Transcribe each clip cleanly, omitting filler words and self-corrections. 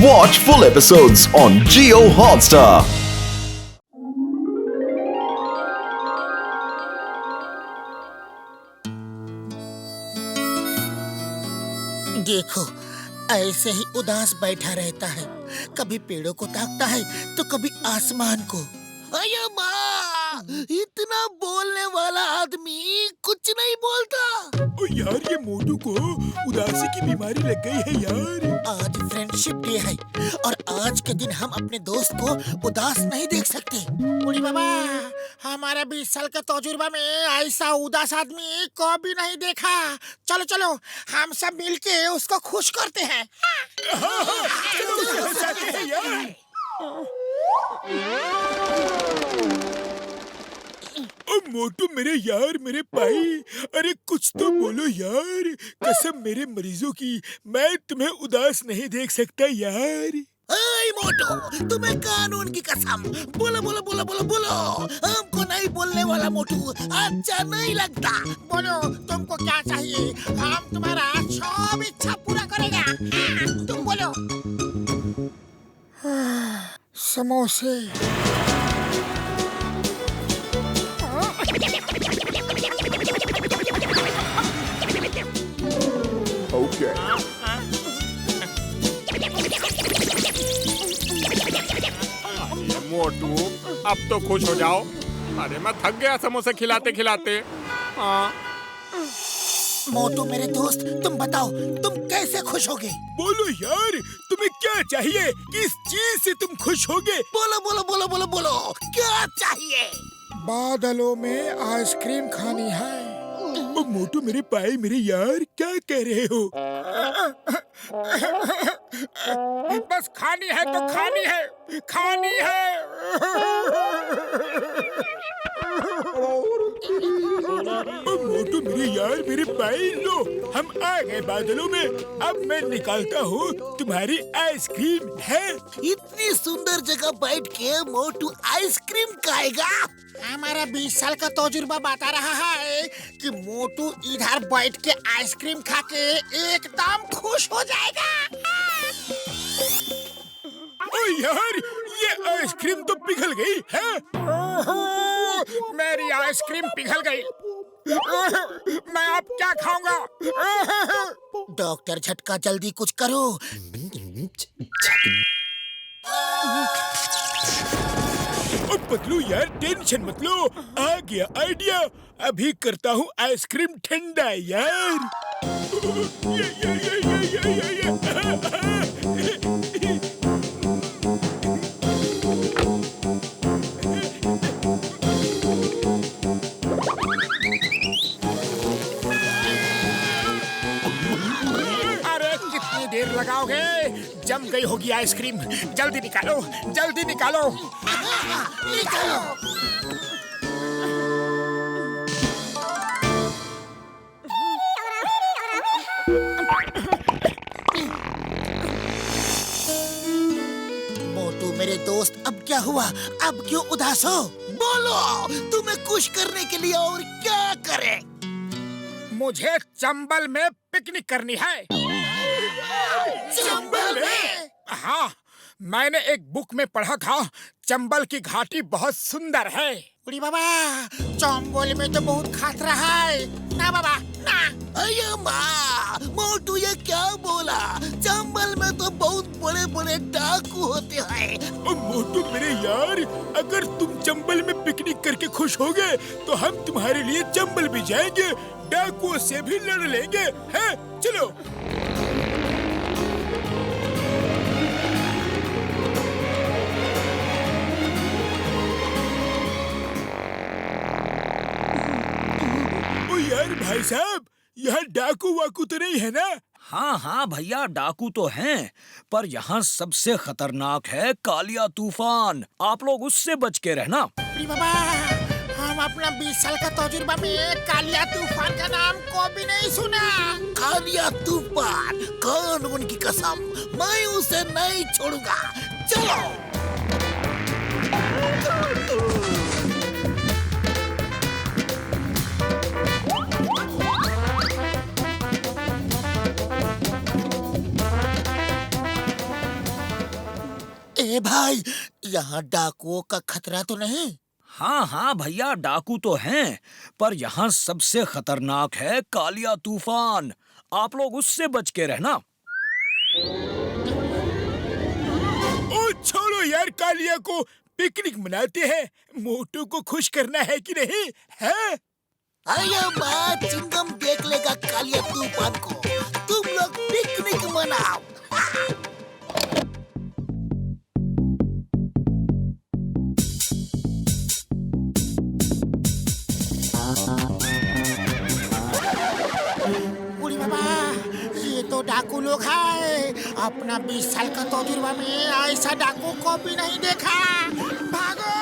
Watch full episodes on Jio Hotstar. देखो, ऐसे ही उदास बैठा रहता है। कभी पेड़ों को ताकता है तो कभी आसमान को। अये माँ, इतना बोलने वाला आदमी कुछ नहीं बोलता। ओ यार, ये मोटू को उदासी की बीमारी लग गई है यार। आज फ्रेंडशिप डे है और आज के दिन हम अपने दोस्त को उदास नहीं देख सकते। बूढ़ी बाबा, हमारे 20 साल के तजुर्बा में ऐसा उदास आदमी को भी नहीं देखा। चलो चलो, हम सब मिलके उसको खुश करते हैं। चलो जाते हैं यार। ओ मोटू, मेरे यार, मेरे भाई, अरे कुछ तो बोलो यार। कसम मेरे मरीजों की, मैं तुम्हें उदास नहीं देख सकता यार। ऐ मोटू, तुम्हें कानून की कसम, बोलो बोलो बोलो बोलो बोलो। हमको नहीं बोलने वाला मोटू अच्छा नहीं लगता। बोलो, तुमको क्या चाहिए? हम तुम्हारा सब इच्छा पूरा करेगा। तुम बोलो। समोसे। ओके। मोटू, अब तो खुश हो जाओ। अरे मैं थक गया समोसे खिलाते खिलाते। हाँ। मोटू मेरे दोस्त, तुम बताओ, तुम कैसे खुश होगे? बोलो यार, तुम्हें क्या चाहिए? किस चीज से तुम खुश होगे? बोलो बोलो बोलो बोलो बोलो, क्या चाहिए? बादलों में आइसक्रीम खानी है। ओ मोटू मेरे भाई, मेरे यार, क्या कह रहे हो? बस खानी है तो खानी है, खानी है। ओ मोटू मेरे यार, मेरे भाई, लो हम आ गए बादलों में। अब मैं निकालता हूँ तुम्हारी आइसक्रीम है। इतनी सुंदर जगह बैठ के मोटू आइसक्रीम खाएगा? हमारा 20 साल का तजुर्बा बता रहा है कि मोटू इधर बैठ के आइसक्रीम खा के एकदम खुश हो जाएगा। ओ यार, ये आइसक्रीम तो पिघल गई है। मेरी आइसक्रीम पिघल गई। मैं अब क्या खाऊंगा? डॉक्टर झटका, जल्दी कुछ करो। ओ पतलू यार, टेंशन मत लो, आ गया आइडिया। अभी करता हूँ आइसक्रीम ठंडा यार। अरे कितनी देर लगाओगे? जम गई होगी आइसक्रीम। जल्दी निकालो, जल्दी निकालो। निकालो। मोटू मेरे दोस्त, अब क्या हुआ? अब क्यों उदास हो? बोलो, तुम्हें खुश करने के लिए और क्या करें? मुझे चंबल में पिकनिक करनी है। चंबल में? हाँ, मैंने एक बुक में पढ़ा था, चंबल की घाटी बहुत सुंदर है। बुढ़ी बाबा, चंबल में तो बहुत खतरा है। ना बाबा, ना। अये माँ, मोटू ये क्या बोला? चंबल में तो बहुत बड़े बड़े डाकू होते हैं। ओ मोटू मेरे यार, अगर तुम चंबल में पिकनिक करके खुश होगे तो हम तुम्हारे लिए चंबल भी जाएंगे, डाकुओं से भी लड़ लेंगे, हैं? चलो। ओ यार भाई साहब, यहाँ डाकू वाकू तो नहीं है ना? हाँ हाँ भैया, डाकू तो हैं, पर यहाँ सबसे खतरनाक है कालिया तूफान। आप लोग उससे बच के रहना। बुढ़ी बाबा, हम अपना 20 साल का तजुर्बा में कालिया तूफान का नाम को भी नहीं सुना। कालिया तूफान, कानून की कसम, मैं उसे नहीं छोड़ूंगा। चलो। ए भाई, यहाँ डाकुओं का खतरा तो नहीं? हाँ हाँ भैया, डाकू तो हैं, पर यहाँ सबसे खतरनाक है कालिया तूफान। आप लोग उससे बच के रहना। ओ छोड़ो यार, कालिया को पिकनिक मनाते हैं। मोटू को खुश करना है कि नहीं है? आया बात, चिंगम देख लेगा कालिया तूफान को। तुम लोग पिकनिक मनाओ। बूढ़ी बाबा, ये तो डाकू लोग हैं। अपना 20 साल का तजुर्बा में ऐसा डाकू को भी नहीं देखा। भागो!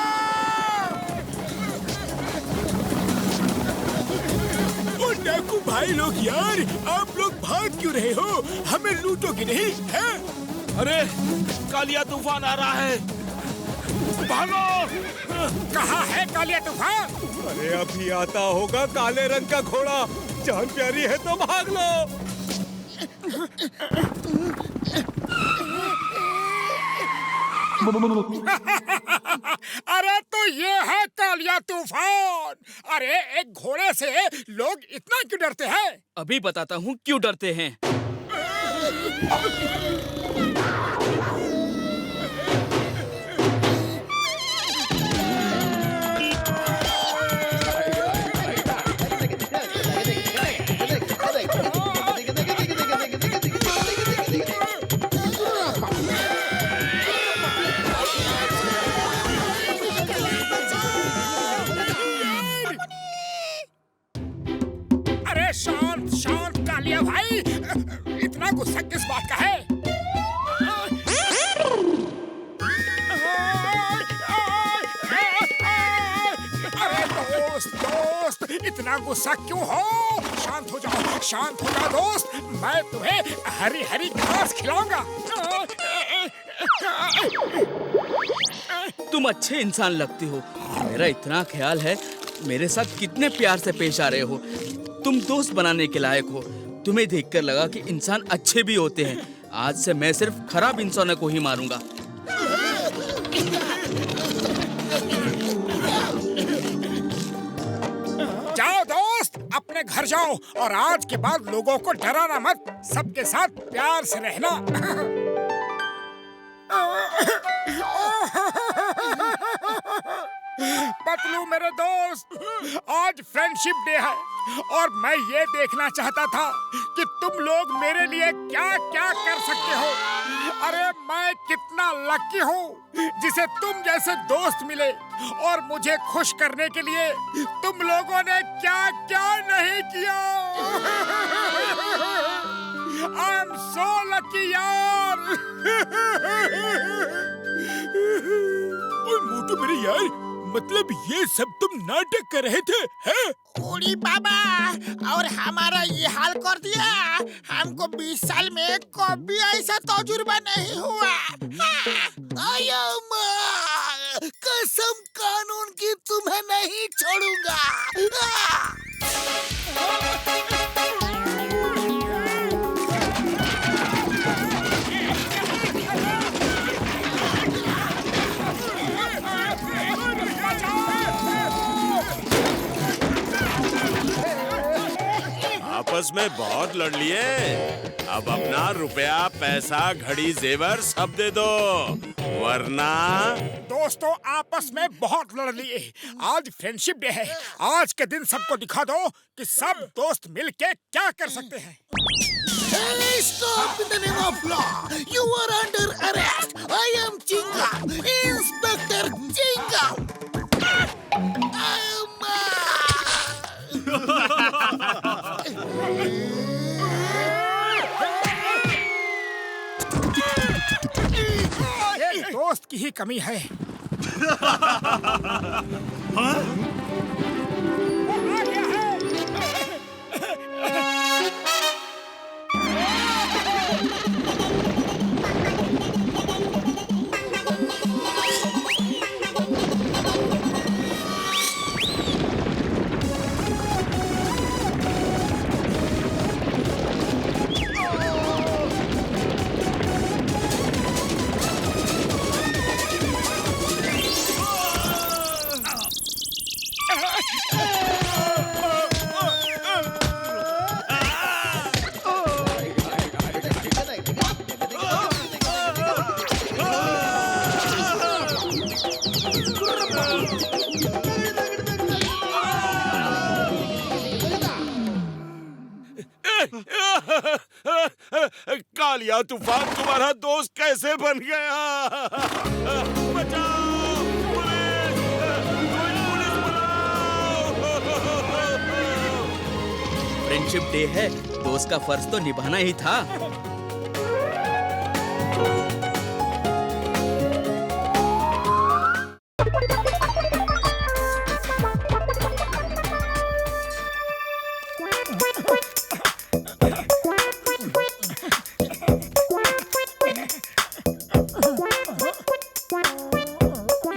ओ डाकू भाई लोग यार, आप लोग भाग क्यों रहे हो? हमें लूटोगे नहीं है? अरे कालिया तूफान आ रहा है, भागो! कहाँ है कालिया तूफान? अरे अभी आता होगा काले रंग का घोड़ा। जान प्यारी है तो भाग लो। अरे तो ये है कालिया तूफान। अरे एक घोड़े से लोग इतना क्यों डरते हैं? अभी बताता हूँ क्यों डरते हैं। शांत शांत कालिया भाई, इतना गुस्सा किस बात का है? अरे दोस्त, इतना गुस्सा क्यों हो? शांत हो जाओ दोस्त। मैं तुम्हें हरी हरी घास खिलाऊंगा। तुम अच्छे इंसान लगते हो, मेरा इतना ख्याल है। मेरे साथ कितने प्यार से पेश आ रहे हो। तुम दोस्त बनाने के लायक हो। तुम्हें देखकर लगा कि इंसान अच्छे भी होते हैं। आज से मैं सिर्फ खराब इंसानों को ही मारूंगा। जाओ दोस्त, अपने घर जाओ और आज के बाद लोगों को डराना मत। सबके साथ प्यार से रहना। पतलू मेरे दोस्त, आज फ्रेंडशिप डे है और मैं ये देखना चाहता था कि तुम लोग मेरे लिए क्या क्या कर सकते हो। अरे मैं कितना लकी हूँ जिसे तुम जैसे दोस्त मिले, और मुझे खुश करने के लिए तुम लोगों ने क्या क्या नहीं किया। आई एम सो लकी यार। ओए मोटू मेरे यार, मतलब ये सब तुम नाटक कर रहे थे हैं? बूढ़ी बाबा, और हमारा ये हाल कर दिया। हमको 20 साल में कभी ऐसा तजुर्बा नहीं हुआ। कसम कानून की तुम्हें नहीं छोड़ूंगा। आपस में बहुत लड़ लिए। अब अपना रुपया, पैसा, घड़ी, जेवर सब दे दो, वरना। दोस्तों आपस में बहुत लड़ लिए। आज फ्रेंडशिप डे है। आज के दिन सबको दिखा दो कि सब दोस्त मिलके क्या कर सकते हैं। Hey, stop in the name of law! You are under arrest! I am Chingam, Inspector Chingam! एक दोस्त की ही कमी है। हाँ? कालिया तूफान तुम्हारा दोस्त कैसे बन गया? बचाओ! पुलिस! कोई पुलिस बुलाओ! फ्रेंडशिप डे है, दोस्त का फर्ज तो निभाना ही था।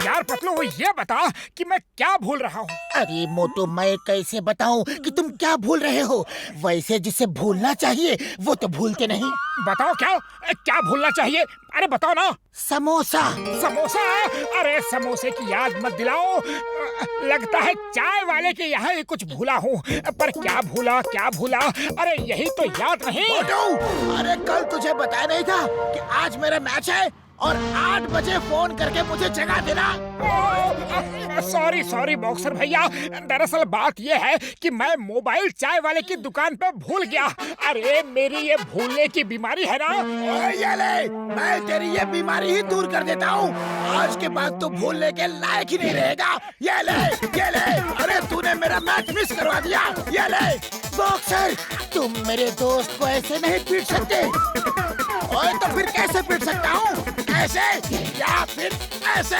यार पतलू, ये बता कि मैं क्या भूल रहा हूँ। अरे मोटू, मैं कैसे बताऊं कि तुम क्या भूल रहे हो? वैसे जिसे भूलना चाहिए वो तो भूलते नहीं। बताओ क्या क्या भूलना चाहिए? अरे बताओ ना। समोसा। समोसा? अरे समोसे की याद मत दिलाओ। लगता है चाय वाले के यहाँ ही कुछ भूला हूँ, पर क्या भूला? अरे यही तो याद नहीं। मोटू, अरे कल तुझे बताया नहीं था कि आज मेरा मैच है और 8 बजे फोन करके मुझे जगा देना। सॉरी बॉक्सर भैया, दरअसल बात ये है कि मैं मोबाइल चाय वाले की दुकान पे भूल गया। अरे मेरी ये भूलने की बीमारी है ना। ये ले, मैं तेरी ये बीमारी ही दूर कर देता हूँ। आज के बाद तू भूलने के लायक ही नहीं रहेगा। ये ले। अरे तूने मेरा मैच मिस करवा दिया। ये ले। बॉक्सर, तुम मेरे दोस्त को ऐसे नहीं पीट सकते। ओए तो फिर कैसे पीट सकता हूँ? ऐसे या फिर ऐसे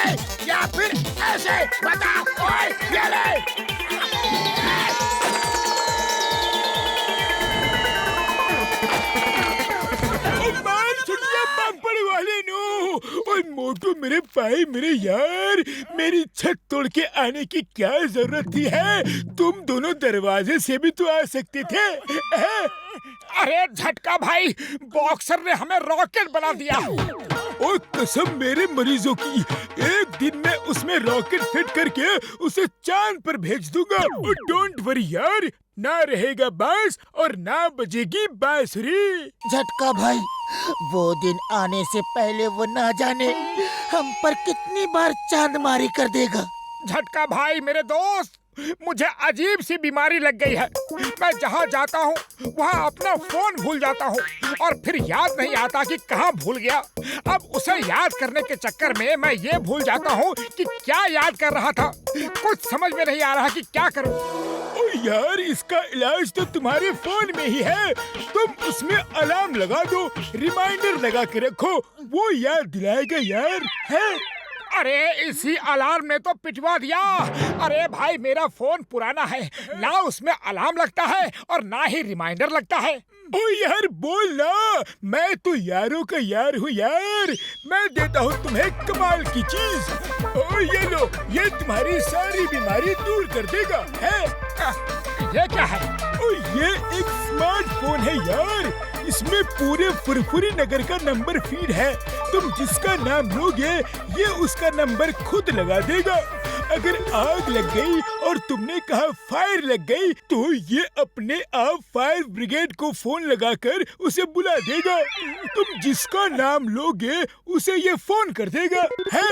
या फिर ऐसे, बता। ओए ये ले। ओए मोटू मेरे भाई, मेरे यार, मेरी छत तोड़ के आने की क्या जरूरत थी है? तुम दोनों दरवाजे से भी तो आ सकते थे। अरे झटका भाई, बॉक्सर ने हमें रॉकेट बना दिया। ओ कसम मेरे मरीजों की, एक दिन में उसमें रॉकेट फिट करके उसे चांद पर भेज दूंगा। डोंट वरी यार, ना रहेगा बांस और ना बजेगी बांसुरी। झटका भाई, वो दिन आने से पहले वो ना जाने हम पर कितनी बार चांदमारी कर देगा। झटका भाई मेरे दोस्त, मुझे अजीब सी बीमारी लग गई है। मैं जहाँ जाता हूँ वहाँ अपना फोन भूल जाता हूँ और फिर याद नहीं आता कि कहाँ भूल गया। अब उसे याद करने के चक्कर में मैं ये भूल जाता हूँ कि क्या याद कर रहा था। कुछ समझ में नहीं आ रहा कि क्या करूँ। ओ यार, इसका इलाज तो तुम्हारे फोन में ही है। तुम उसमें अलार्म लगा दो, रिमाइंडर लगा के रखो, वो याद दिलाएगा यार। है? अरे इसी अलार्म ने तो पिटवा दिया। अरे भाई, मेरा फोन पुराना है, ना उसमें अलार्म लगता है और ना ही रिमाइंडर लगता है। ओ यार बोल ना, मैं तो यारों का यार हूँ यार। मैं देता हूँ तुम्हें कमाल की चीज। ओ ये लो, ये तुम्हारी सारी बीमारी दूर कर देगा। है? ये क्या है? ओ ये एक स्मार्टफोन है यार। इसमें पूरे फुरफुरी नगर का नंबर फीड है। तुम जिसका नाम लोगे ये उसका नंबर खुद लगा देगा। अगर आग लग गई और तुमने कहा फायर लग गई तो ये अपने आप फायर ब्रिगेड को फोन लगाकर उसे बुला देगा। तुम जिसका नाम लोगे उसे ये फोन कर देगा। है?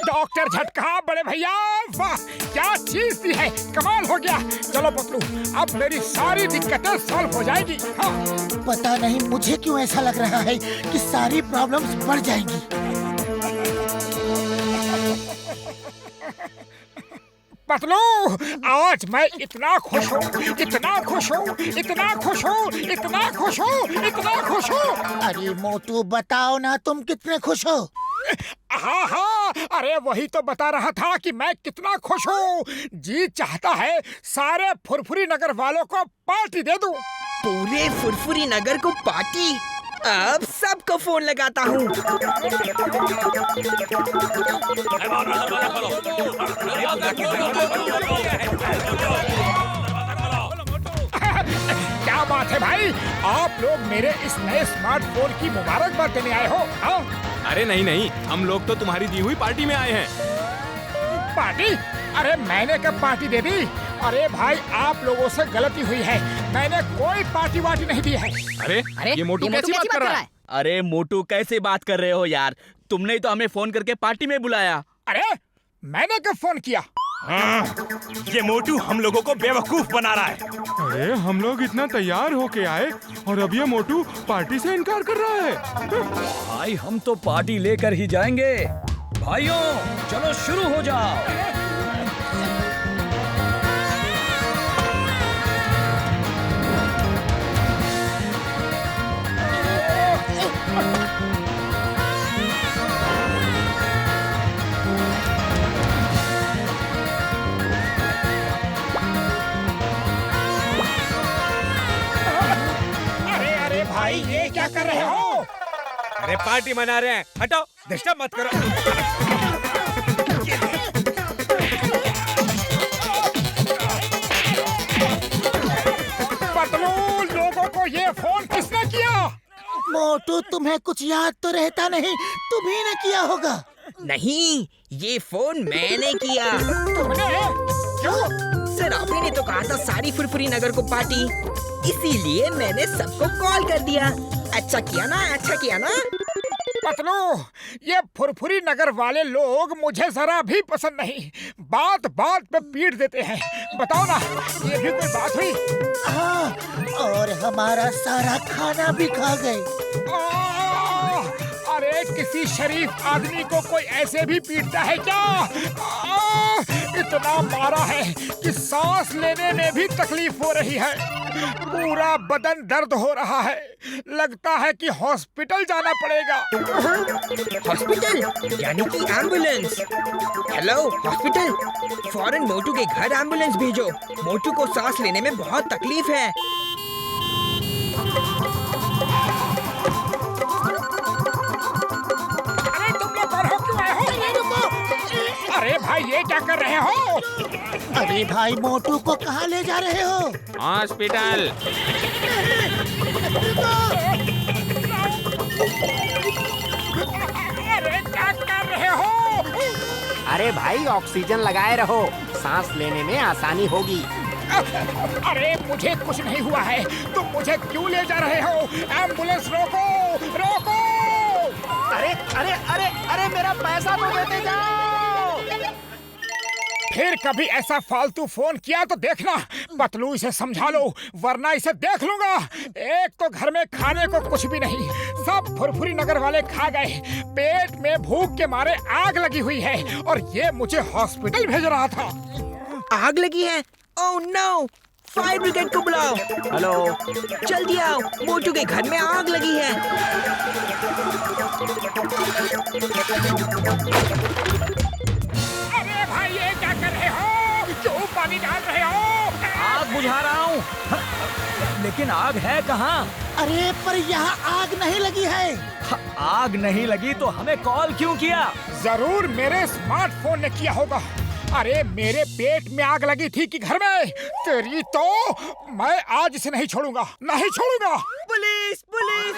डॉक्टर झटका बड़े भैया, वाह क्या चीज दी है, कमाल हो गया। चलो पतलू, अब मेरी सारी दिक्कतें सॉल्व हो जाएगी। हाँ। पता नहीं मुझे क्यों ऐसा लग रहा है कि सारी प्रॉब्लम्स बढ़ जाएंगी। पतलू, आज मैं इतना खुश हूँ, इतना खुश हूँ, इतना खुश हूँ, इतना खुश हूँ, इतना खुश हूँ। अरे मोटू, बताओ ना तुम कितने खुश हो? हाँ, अरे वही तो बता रहा था कि मैं कितना खुश हूँ। जी चाहता है सारे फुरफुरी नगर वालों को पार्टी दे दूं। पूरे फुरफुरी नगर को पार्टी? अब सबको फोन लगाता हूँ। क्या बात है भाई, आप लोग मेरे इस नए स्मार्टफोन की मुबारकबाद देने आए हो? हाँ? अरे नहीं, हम लोग तो तुम्हारी दी हुई पार्टी में आए हैं। पार्टी? अरे मैंने कब पार्टी दे दी? अरे भाई, आप लोगों से गलती हुई है, मैंने कोई पार्टी वार्टी नहीं दी है। अरे ये मोटू कैसी बात कर रहा है? अरे मोटू, कैसे बात कर रहे हो यार? तुमने तो हमें फोन करके पार्टी में बुलाया। अरे मैंने कब फोन किया? ये मोटू हम लोगों को बेवकूफ बना रहा है। अरे हम लोग इतना तैयार होके आए और अब ये मोटू पार्टी से इनकार कर रहा है। भाई हम तो पार्टी लेकर ही जाएंगे। भाइयों चलो शुरू हो जाओ। अरे भाई ये क्या कर रहे हो? अरे पार्टी मना रहे हैं, हटाओ, डिस्टर्ब मत करो। पतलू, लोगों को ये फोन किसने किया? मोटू तुम्हें कुछ याद तो रहता नहीं, तुम्ही ने किया होगा। नहीं, ये फोन मैंने किया। तुमने? क्यों? सर आप ही ने तो कहा था सारी फुरफुरी नगर को पार्टी, इसीलिए मैंने सबको कॉल कर दिया। अच्छा किया ना, अच्छा किया ना। पतलू, ये फुरफुरी नगर वाले लोग मुझे जरा भी पसंद नहीं। बात बात पे पीट देते हैं। बताओ ना, ये भी कोई बात हुई? हाँ, और हमारा सारा खाना भी खा गए। अरे किसी शरीफ आदमी को कोई ऐसे भी पीटता है क्या? इतना मारा है कि सांस लेने में भी तकलीफ हो रही है। पूरा बदन दर्द हो रहा है। लगता है कि हॉस्पिटल जाना पड़ेगा। हॉस्पिटल यानी कि एम्बुलेंस। हेलो हॉस्पिटल, फौरन मोटू के घर एम्बुलेंस भेजो। मोटू को सांस लेने में बहुत तकलीफ है। अरे तुम लोग कौन हो, क्यों आए हो? अरे भाई ये क्या कर रहे हो? अरे भाई मोटू को कहाँ ले जा रहे हो? हॉस्पिटल। अरे क्या कर रहे हो? अरे भाई ऑक्सीजन लगाए रहो, सांस लेने में आसानी होगी। अरे मुझे कुछ नहीं हुआ है, तुम मुझे क्यों ले जा रहे हो? एम्बुलेंस रोको, रोको! अरे अरे अरे अरे मेरा पैसा तो देते जाओ। फिर कभी ऐसा फालतू फोन किया तो देखना। पतलू इसे समझा लो, वरना इसे देख लूंगा। एक तो घर में खाने को कुछ भी नहीं, सब फुरफुरी नगर वाले खा गए। पेट में भूख के मारे आग लगी हुई है और ये मुझे हॉस्पिटल भेज रहा था। आग लगी है? ओह नो, फायर ब्रिगेड को बुलाओ। हेलो, जल्दी आओ, मोटू के घर में आग लगी है। अरे भाई ये क्या कर रहे हो? क्यों पानी डाल रहे हो? आग बुझा रहा हूँ। लेकिन आग है कहाँ? अरे पर यहाँ आग नहीं लगी है। आग नहीं लगी तो हमें कॉल क्यों किया? जरूर मेरे स्मार्टफोन ने किया होगा। अरे मेरे पेट में आग लगी थी कि घर में? तेरी तो मैं आज इसे नहीं छोड़ूंगा, नहीं छोड़ूंगा। Police police!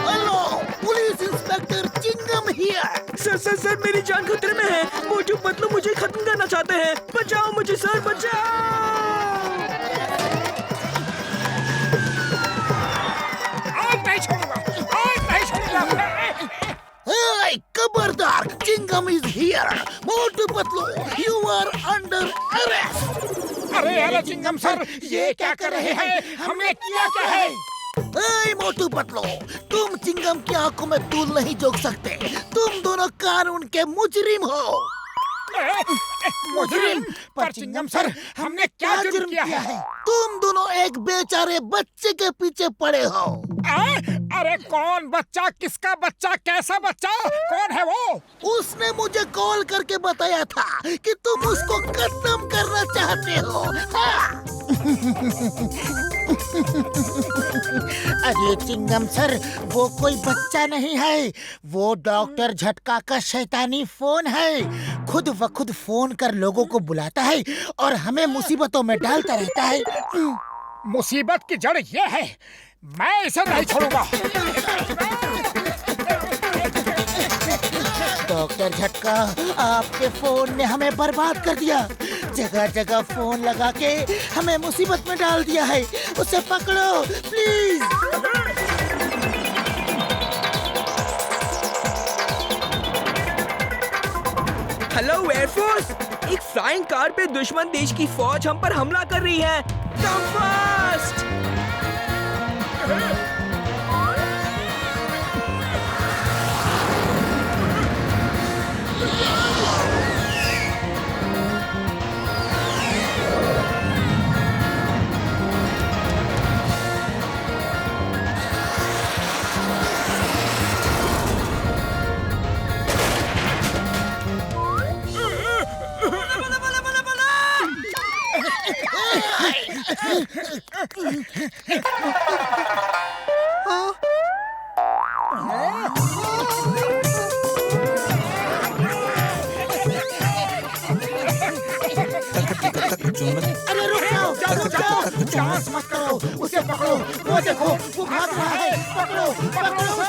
Hello, police inspector Chingam here. Sir sir sir, मेरी जान खतरे में है। मोटू पतलू मुझे खत्म करना चाहते हैं। बचाओ मुझे सर, बचाओ! आज नहीं छोड़ूंगा, आज नहीं छोड़ूंगा। Hey, खबरदार, Chingam is here. Motu Patlu, you are under arrest. अरे चिंगम सर, ये क्या कर रहे हैं? हमने किया क्या है? Hey, मोटू पतलू, तुम चिंगम की आंखों में धूल नहीं झोंक सकते। तुम दोनों कानून के मुजरिम हो। मुजरिम? पर चिंगम सर, हमने क्या जुर्म किया है? तुम दोनों एक बेचारे बच्चे के पीछे पड़े हो। अरे कौन बच्चा? किसका बच्चा? कैसा बच्चा? कौन है वो? उसने मुझे कॉल करके बताया था कि तुम उसको खत्म करना चाहते हो। हाँ। अरे चिंगम सर, वो कोई बच्चा नहीं है, वो डॉक्टर झटका का शैतानी फोन है। खुद व खुद फोन कर लोगों को बुलाता है और हमें मुसीबतों में डालता रहता है। मुसीबत की जड़ ये है, मैं इसे नहीं छोड़ूंगा। डॉक्टर झटका, आपके फोन ने हमें बर्बाद कर दिया। जगह जगह फोन लगा के हमें मुसीबत में डाल दिया है। उसे पकड़ो प्लीज। हेलो एयरफोर्स, एक फ्लाइंग कार पे दुश्मन देश की फौज हम पर हमला कर रही है। Come fast! अरे रुक जाओ, चांस मत करो, उसे पकड़ो, वो देखो, वो भाग रहा है, पकड़ो, पकड़ो उसे।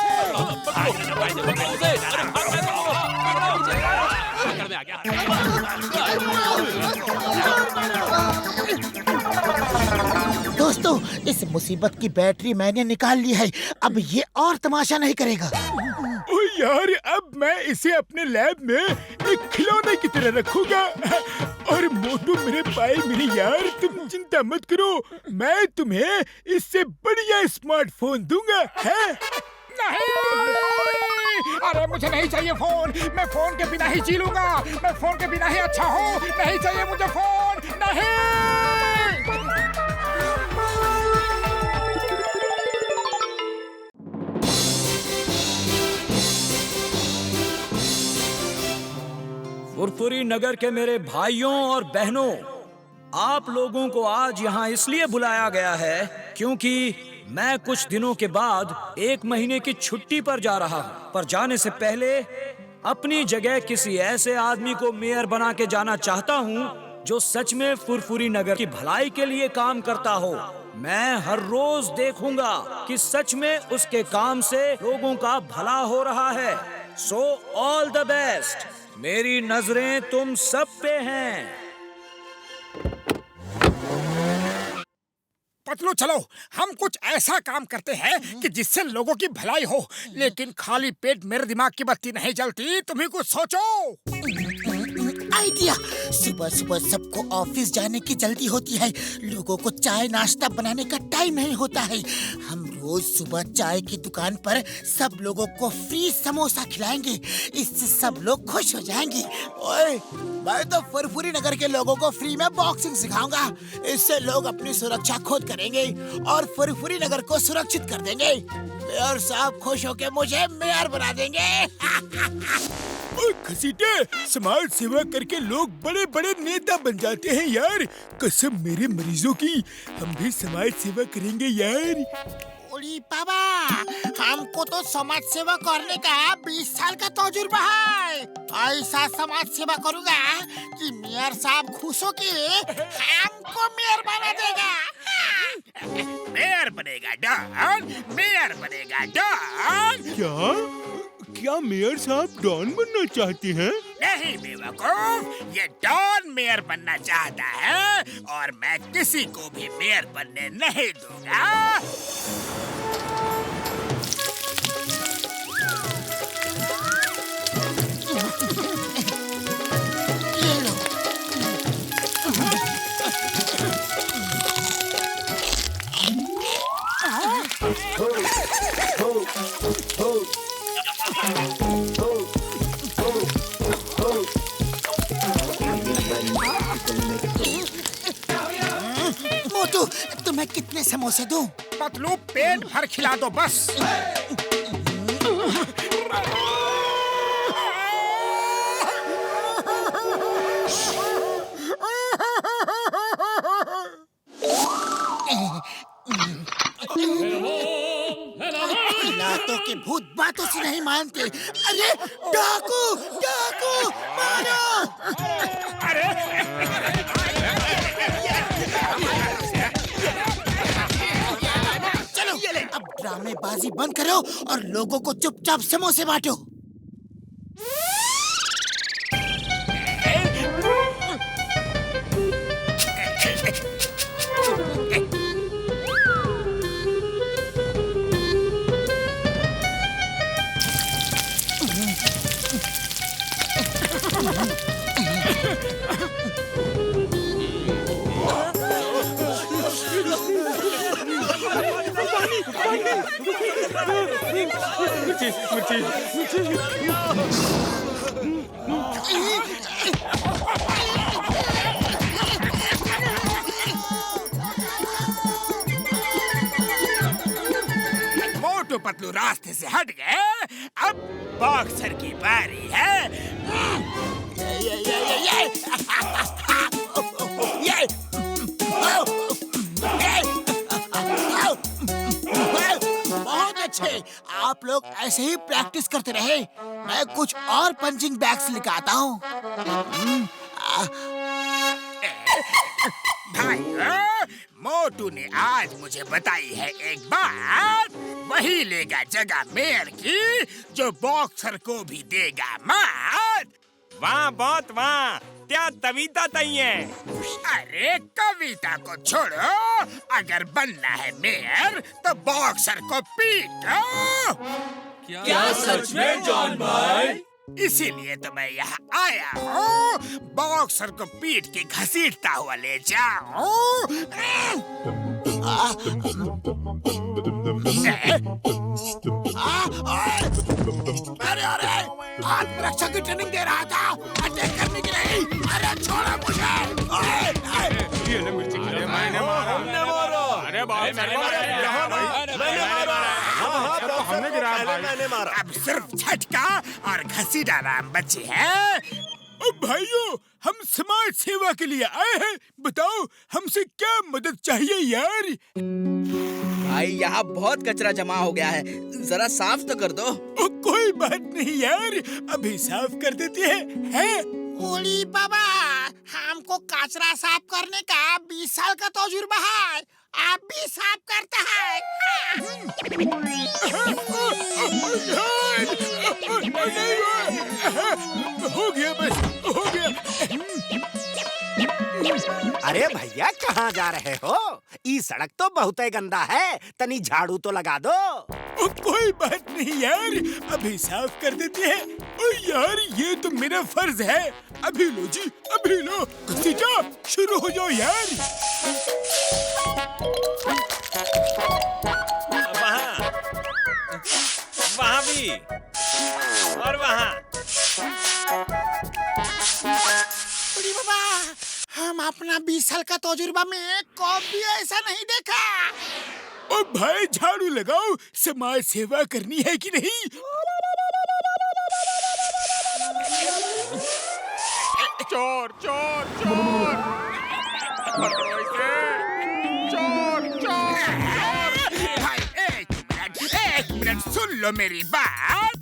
दोस्तों, इस मुसीबत की बैटरी मैंने निकाल ली है। अब ये और तमाशा नहीं करेगा। ओ यार, अब मैं इसे अपने लैब में एक खिलौने की तरह रखूंगा। और मोटू मेरे भाई मेरे यार, तुम चिंता मत करो, मैं तुम्हें इससे बढ़िया स्मार्टफोन दूंगा। है? नहीं! अरे मुझे नहीं चाहिए फोन, मैं फोन के बिना ही जी लूंगा, मैं फोन के बिना ही अच्छा हूँ, नहीं चाहिए मुझे फोन, नहीं! फुरफुरी नगर के मेरे भाइयों और बहनों, आप लोगों को आज यहाँ इसलिए बुलाया गया है क्योंकि मैं कुछ दिनों के बाद 1 महीने की छुट्टी पर जा रहा हूँ। पर जाने से पहले अपनी जगह किसी ऐसे आदमी को मेयर बना के जाना चाहता हूँ जो सच में फुरफुरी नगर की भलाई के लिए काम करता हो। मैं हर रोज देखूंगा कि सच में उसके काम से लोगों का भला हो रहा है। So all the best. मेरी नजरें तुम सब पे हैं। पतलू, चलो हम कुछ ऐसा काम करते हैं कि जिससे लोगों की भलाई हो, लेकिन खाली पेट मेरे दिमाग की बत्ती नहीं जलती। तुम ही कुछ सोचो। आइडिया! सुबह सुबह सबको ऑफिस जाने की जल्दी होती है, लोगों को चाय नाश्ता बनाने का टाइम नहीं होता है। हम रोज सुबह चाय की दुकान पर सब लोगों को फ्री समोसा खिलाएंगे, इससे सब लोग खुश हो जाएंगे। ओए, मैं तो फुरफुरी नगर के लोगों को फ्री में बॉक्सिंग सिखाऊंगा, इससे लोग अपनी सुरक्षा खुद करेंगे और फुरफुरी नगर को सुरक्षित कर देंगे। मेयर साहब खुश होके मुझे मेयर बना देंगे। घसीटे, समाज सेवा करके लोग बड़े बड़े नेता बन जाते हैं यार। कसम मेरे मरीजों की, हम भी समाज सेवा करेंगे यार। ओली बाबा, हमको तो समाज सेवा करने का 20 साल का तजुर्बा है। ऐसा समाज सेवा करूंगा कि मेयर साहब खुश हो के हमको मेयर बना देगा। मेयर बनेगा डॉन, मेयर बनेगा डॉन। क्या मेयर साहब डॉन बनना चाहते हैं? नहीं बेवकूफ, ये डॉन मेयर बनना चाहता है और मैं किसी को भी मेयर बनने नहीं दूंगा। ये लो। मोटू, तुम्हें कितने समोसे दूं? पतलू, पेट भर खिला दो बस। लातों के भूत बातों से नहीं मानते। अरे डाकू, डाकू, मारो! चलो, अब ड्रामेबाजी बंद करो और लोगों को चुपचाप समोसे बांटो। मोटू पतलू रास्ते से हट गए। अब बॉक्सर की बारी है। बहुत अच्छे, आप लोग ऐसे ही प्रैक्टिस करते रहे। मैं कुछ और पंचिंग बैग्स लेकर आता हूँ। भाइयों, मोटू ने आज मुझे बताई है एक बात। वही लेगा जगह मेयर की, जो बॉक्सर को भी देगा मात। वाह बहुत वाह, क्या तविता तई है। अरे कविता को छोड़ो, अगर बनना है मेयर तो बॉक्सर को पीटो। क्या सच में जॉन भाई? इसीलिए तो मैं यहाँ आया हूँ, बॉक्सर को पीट के घसीटता हुआ ले जाऊँ। अरे अरे, आत्मरक्षा की ट्रेनिंग दे रहा था, अटैक करने की नहीं। अरे छोड़ो मुझे। अब सिर्फ झटका और घसीटा राम बचे हैं। अब भाइयों, हम समाज सेवा के लिए आए हैं। बताओ हमसे क्या मदद चाहिए यार? भाई यहाँ बहुत कचरा जमा हो गया है, जरा साफ तो कर दो। कोई बात नहीं यार, अभी साफ कर देते हैं। ओली बाबा, हमको कचरा साफ करने का 20 साल का तजुर्बा है। आप भी साफ करते हैं। हो गया बस, हो गया। अरे भैया कहाँ जा रहे हो? ई सड़क तो बहुत ही गंदा है, तनी झाड़ू तो लगा दो। कोई बात नहीं यार, अभी साफ कर देते हैं। ओ यार, ये तो मेरा फर्ज है। अभी लो जी, अभी लो। घसीटा शुरू हो जाओ यार। वहाँ भी और वहाँ। ओली बाबा, हम अपना 20 साल का तजुर्बा में कभी ऐसा नहीं देखा। ओ भाई, झाड़ू लगाओ, समाज सेवा करनी है कि नहीं? चोर चोर चोर, पकड़ो इसे। चोर चोर। भाई एक मिनट सुन लो मेरी बात,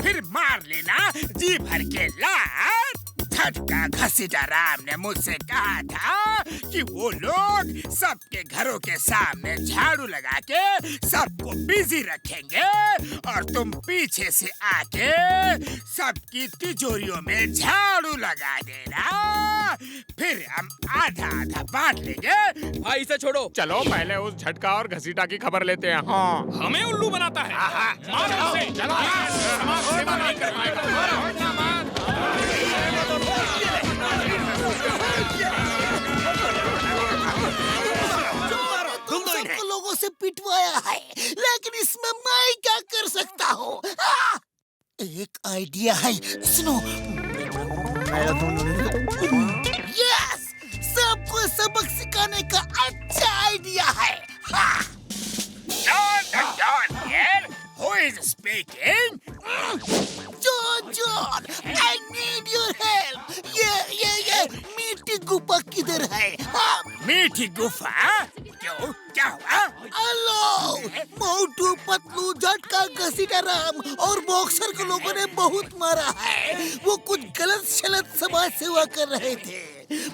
फिर मार लेना जी भर के लात। झटका घसीटा राम ने मुझसे कहा था कि वो लोग सबके घरों के सामने झाड़ू लगा के सबको बिजी रखेंगे, और तुम पीछे से आके सबकी तिजोरियों में झाड़ू लगा देना। फिर हम आधा आधा बांट लेंगे। भाई इसे छोड़ो। चलो पहले उस झटका और घसीटा की खबर लेते हैं। हाँ, हमें उल्लू बनाता है। मारो उसे। चलो, समाज सेवा नहीं कर पाएगा। तुम सबको लोगों से पिटवाया है, लेकिन इसमें मैं क्या कर सकता हूँ? एक आइडिया है, सुनो। यस, सबको सबक सिखाने का अच्छा आइडिया है। Who is speaking? John, I need your help. ये मीठी गुफा किधर है? मीठी गुफा? क्यों, क्या हुआ? हेलो, मोटू पतलू, झटका, घसीटा राम और बॉक्सर को लोगों ने बहुत मारा है। वो कुछ गलत शलत समाज सेवा कर रहे थे।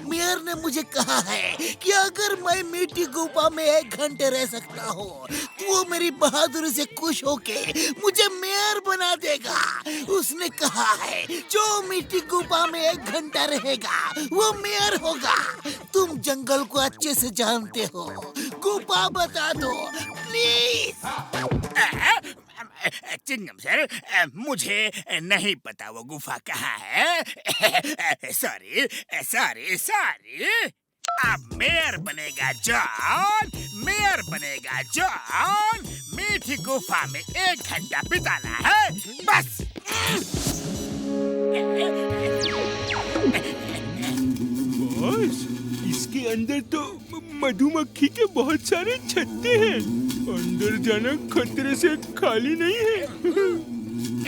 मेयर ने मुझे कहा है कि अगर मैं मीठी गुफा में 1 घंटे रह सकता हूँ तो वो मेरी बहादुरी से खुश होके मुझे मेयर बना देगा। उसने कहा है जो मीठी गुफा में 1 घंटा रहेगा वो मेयर होगा। तुम जंगल को अच्छे से जानते हो, गुफा बता दो प्लीज। चिंगम सर, मुझे नहीं पता वो गुफा कहाँ है। सॉरी। अब मेयर बनेगा जॉन, मेयर बनेगा जॉन। मीठी गुफा में 1 घंटा बिताना है बस। बॉस, इसके अंदर तो मधुमक्खी के बहुत सारे छत्ते हैं। अंदर जाना खतरे से खाली नहीं है।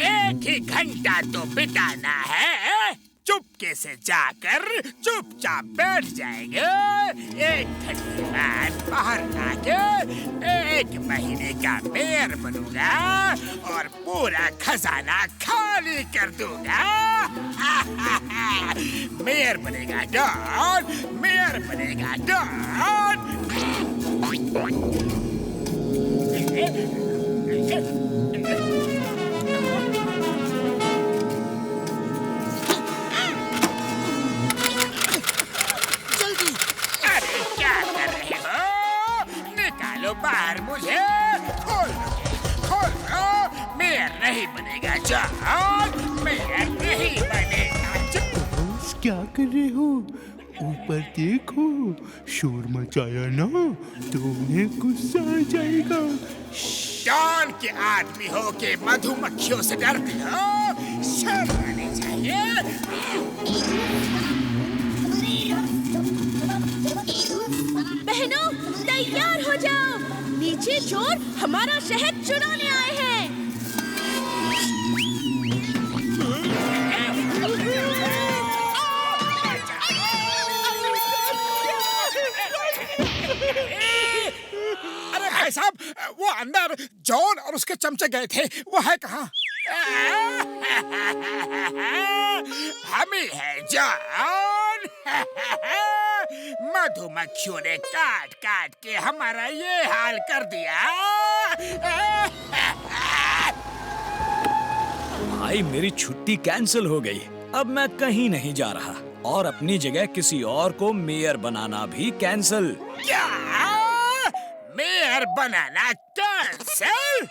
1 ही घंटा तो बिताना है। चुपके से जाकर चुपचाप बैठ जाएंगे। 1 घंटे बाद बाहर आके 1 महीने का मेयर बनूंगा और पूरा खजाना खाली कर दूंगा। मेयर बनेगा डॉन, मेयर बनेगा डॉन। बाहर मुझे खोल दो। मेयर नहीं बनेगा जॉन, मेयर नहीं बनेगा। क्या कर रहे हो? ऊपर देखो, शोर मचाया ना तो उन्हें गुस्सा आ जाएगा। जॉन के आदमी हो के मधुमक्खियों से डरते हो? शर्म आनी चाहिए। बहनों, तैयार हो जाओ। नीचे चोर हमारा शहर चुराने आए हैं। अरे भाई साहब, वो अंदर जॉन और उसके चमचे गए थे, वो है कहाँ? हम ही है जॉन। मधुमक्खियों ने काट काट के हमारा ये हाल कर दिया। भाई, मेरी छुट्टी कैंसिल हो गई। अब मैं कहीं नहीं जा रहा और अपनी जगह किसी और को मेयर बनाना भी कैंसिल। क्या? मेयर बनाना कैंसिल?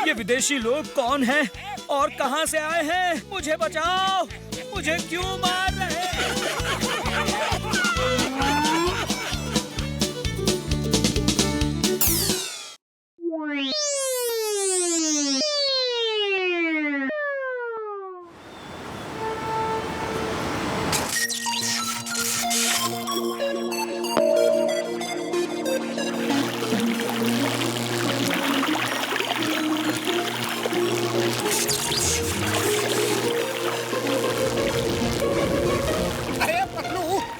ये विदेशी लोग कौन हैं और कहां से आए हैं? मुझे बचाओ! मुझे क्यों मार रहे हैं?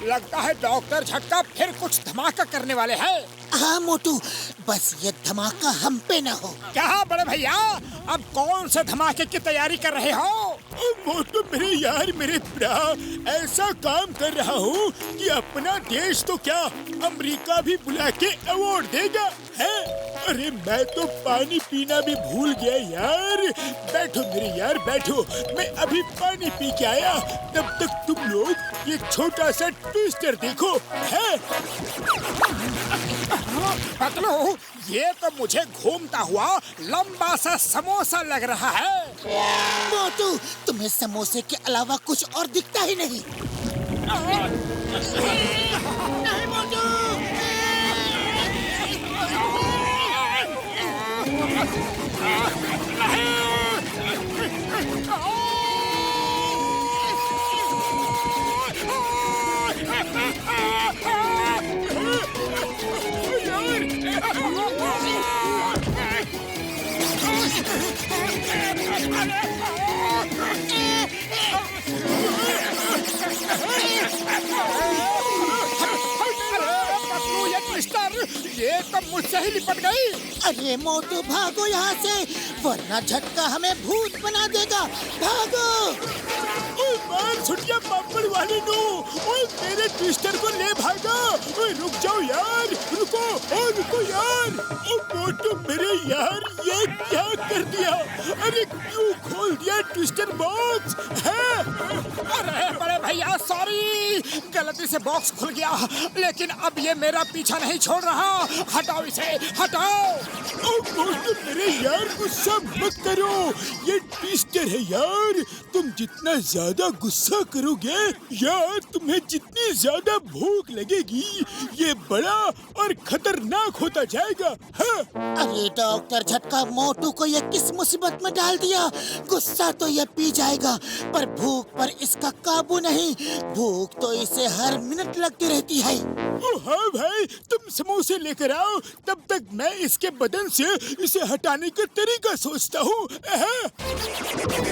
लगता है डॉक्टर झटका फिर कुछ धमाका करने वाले हैं। हाँ मोटू, बस ये धमाका हम पे न हो। क्या बड़े भैया, अब कौन से धमाके की तैयारी कर रहे हो? मोटू मेरे यार, मेरे भरा, ऐसा काम कर रहा हूँ कि अपना देश तो क्या अमेरिका भी बुला के अवार्ड देगा है। अरे मैं तो पानी पीना भी भूल गया यार। बैठो मेरे यार बैठो, मैं अभी पानी पी के आया। तब तक तुम लोग ये छोटा सा ट्विस्टर देखो है। पतलू, ये तो मुझे घूमता हुआ लंबा सा समोसा लग रहा है। मोटू, तुम्हें समोसे के अलावा कुछ और दिखता ही नहीं। नहीं मोटू। ये तो मुझसे ही लिपट गई। अरे मोटू भागो यहाँ से, वरना झटका हमें भूत बना देगा। भागो। मार छुटिया पापड़ वाले नो, ओए मेरे ट्विस्टर को ले भागा। ओए रुक जाओ यार, रुको, ओ रुको यार। ओ मोटू मेरे यार, ये क्या कर दिया? अरे क्यों खोल दिया ट्विस्टर बॉक्स है? अरे बड़े भैया सॉरी, गलती से बॉक्स खुल गया, लेकिन अब ये मेरा पीछा नहीं छोड़ रहा। हटाओ इसे, हटाओ। मोटू मेरे यार गुस्सा मत करो, ये ट्विस्टर है यार। तुम जितना ज्यादा गुस्सा करोगे यार, तुम्हें जितनी ज्यादा भूख लगेगी, ये बड़ा और खतरनाक होता जाएगा। हाँ? अरे डॉक्टर झटका, मोटू को ये किस मुसीबत में डाल दिया। गुस्सा तो ये पी जाएगा, पर भूख पर इसका काबू नहीं। भूख तो इसे हर मिनट लगती रहती है। हाँ भाई, तुम समोसे लेकर आओ, तब तक मैं इसके बदन से इसे हटाने का तरीका सोचता हूँ।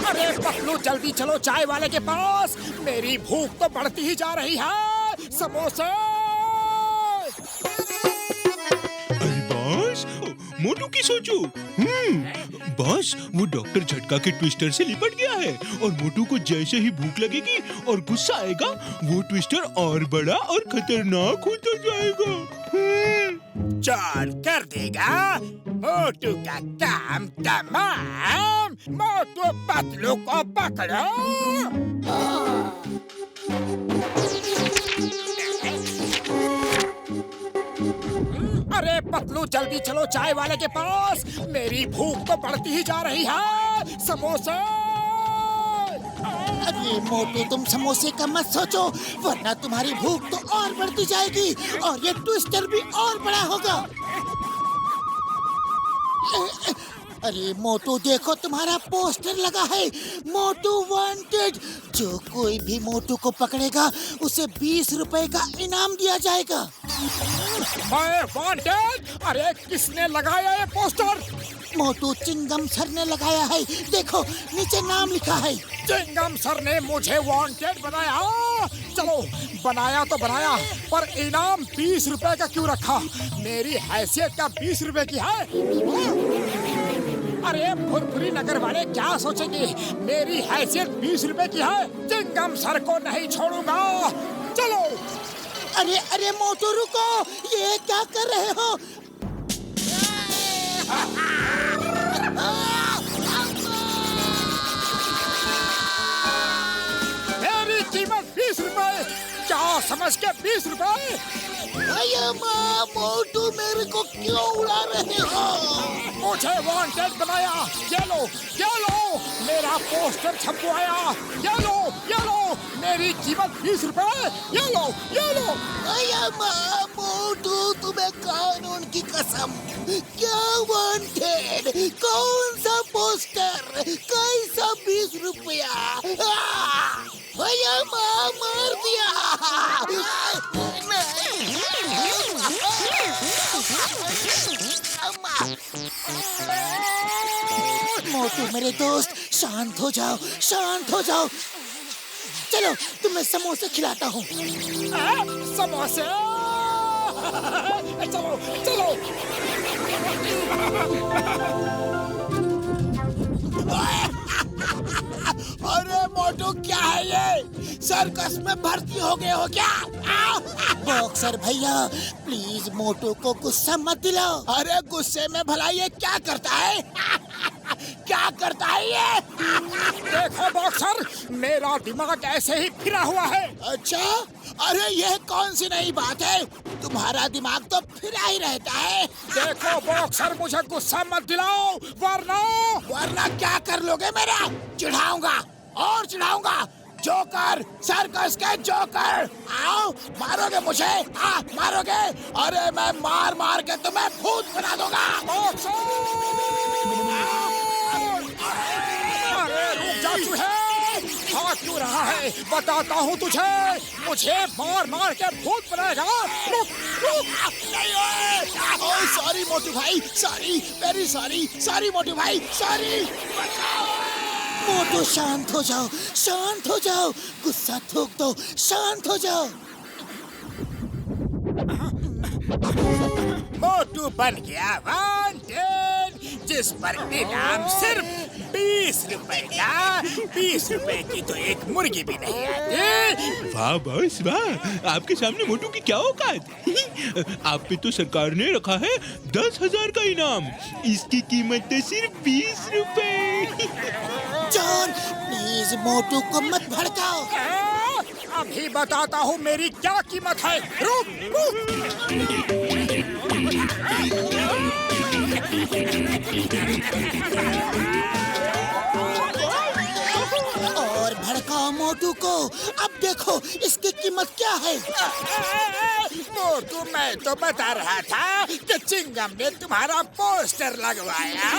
अरे पतलू जल्दी चलो चाय वाले के पास, मेरी भूख तो बढ़ती ही जा रही है। समोसे। बॉस, मोटू की सोचो। बॉस, वो डॉक्टर झटका के ट्विस्टर से लिपट गया है और मोटू को जैसे ही भूख लगेगी और गुस्सा आएगा, वो ट्विस्टर और बड़ा और खतरनाक होता जाएगा। चल कर देगा मोटू का काम तमाम। मोटू पतलू को पकड़ो। अरे पतलू जल्दी चलो चाय वाले के पास, मेरी भूख तो बढ़ती ही जा रही है। समोसे। अरे मोटू, तुम समोसे का मत सोचो, वरना तुम्हारी भूख तो और बढ़ती जाएगी और ये ट्विस्टर भी और बड़ा होगा। अरे मोटू देखो, तुम्हारा पोस्टर लगा है, मोटू वांटेड। जो कोई भी मोटू को पकड़ेगा उसे 20 रुपए का इनाम दिया जाएगा। मैं वांटेड? अरे किसने लगाया ये पोस्टर? मोटू चिंगम सर ने लगाया है, देखो नीचे नाम लिखा है। चिंगम सर ने मुझे वांटेड बनाया? चलो बनाया तो बनाया, पर इनाम 20 रुपए का क्यों रखा? मेरी हैसियत का 20 रुपए की है। अरे फुरफुरी नगर वाले क्या सोचेंगे? मेरी हैसियत 20 रुपए की है। चिंगम सर को नहीं छोड़ूंगा। चलो। अरे अरे मोटू रुको, ये क्या कर रहे हो? मेरी कीमत 20 रुपए। क्या समझ के 20 रुपए? अरे माँ, मोटू मेरे को क्यों उड़ा रहे हो? मुझे वांटेड बनाया। ये लो, ये लो, मेरा पोस्टर छपवाया। ये लो, ये लो, मेरी कीमत 20 रुपए। ये लो, ये लो। अरे माँ, मोटू तुम्हें कानून की कसम, क्या वांटेड? कौन सा पोस्टर? कैसा 20 रुपया? अरे माँ, मार दिया। मोटू मेरे दोस्त, शांत हो जाओ, शांत हो जाओ। चलो तुम्हें समोसे खिलाता हूँ। समोसे। चलो चलो। अरे मोटू, क्या है ये? सर्कस में भर्ती हो गए हो क्या? बॉक्सर भैया, प्लीज मोटू को गुस्सा मत दिलाओ। अरे गुस्से में भला ये क्या करता है? क्या करता है ये? देखो बॉक्सर, मेरा दिमाग ऐसे ही फिरा हुआ है। अच्छा, अरे ये कौन सी नई बात है? तुम्हारा दिमाग तो फिरा ही रहता है। देखो बॉक्सर, मुझे गुस्सा मत दिलाओ, वरना क्या कर लोगे मेरा? चिढ़ाऊंगा और चिढ़ाऊंगा। जोकर, सर्कस के जोकर, आओ, मारोगे मुझे? हाँ मारोगे? अरे मैं मार मार के तुम्हें भूत बना दूंगा। अरे रुक जा चूहे, भाग क्यों रहा है? बताता हूँ तुझे, मुझे मार मार के भूत बनाएगा। रुक रुक। सॉरी मोटू भाई, सॉरी, वेरी सॉरी, सॉरी मोटू भाई, सॉरी। मोटू शांत हो जाओ, शांत हो जाओ, गुस्सा थूक दो, शांत हो जाओ। मोटू बन गया वांटेड, जिस पर इनाम सिर्फ 20 रुपए का। 20 रुपए की तो एक मुर्गी भी नहीं आती। वाह बॉस वाह, आपके सामने मोटू की क्या औकात। आप पे तो सरकार ने रखा है 10,000 का इनाम, इसकी कीमत है सिर्फ 20 रुपए। जॉन, प्लीज मोटू को मत भड़काओ। अभी बताता हूँ मेरी क्या कीमत है। रुक और भड़काओ मोटू को। अब देखो इसकी कीमत क्या है। मोटू, मैं तो बता रहा था कि चिंगम ने तुम्हारा पोस्टर लगवाया।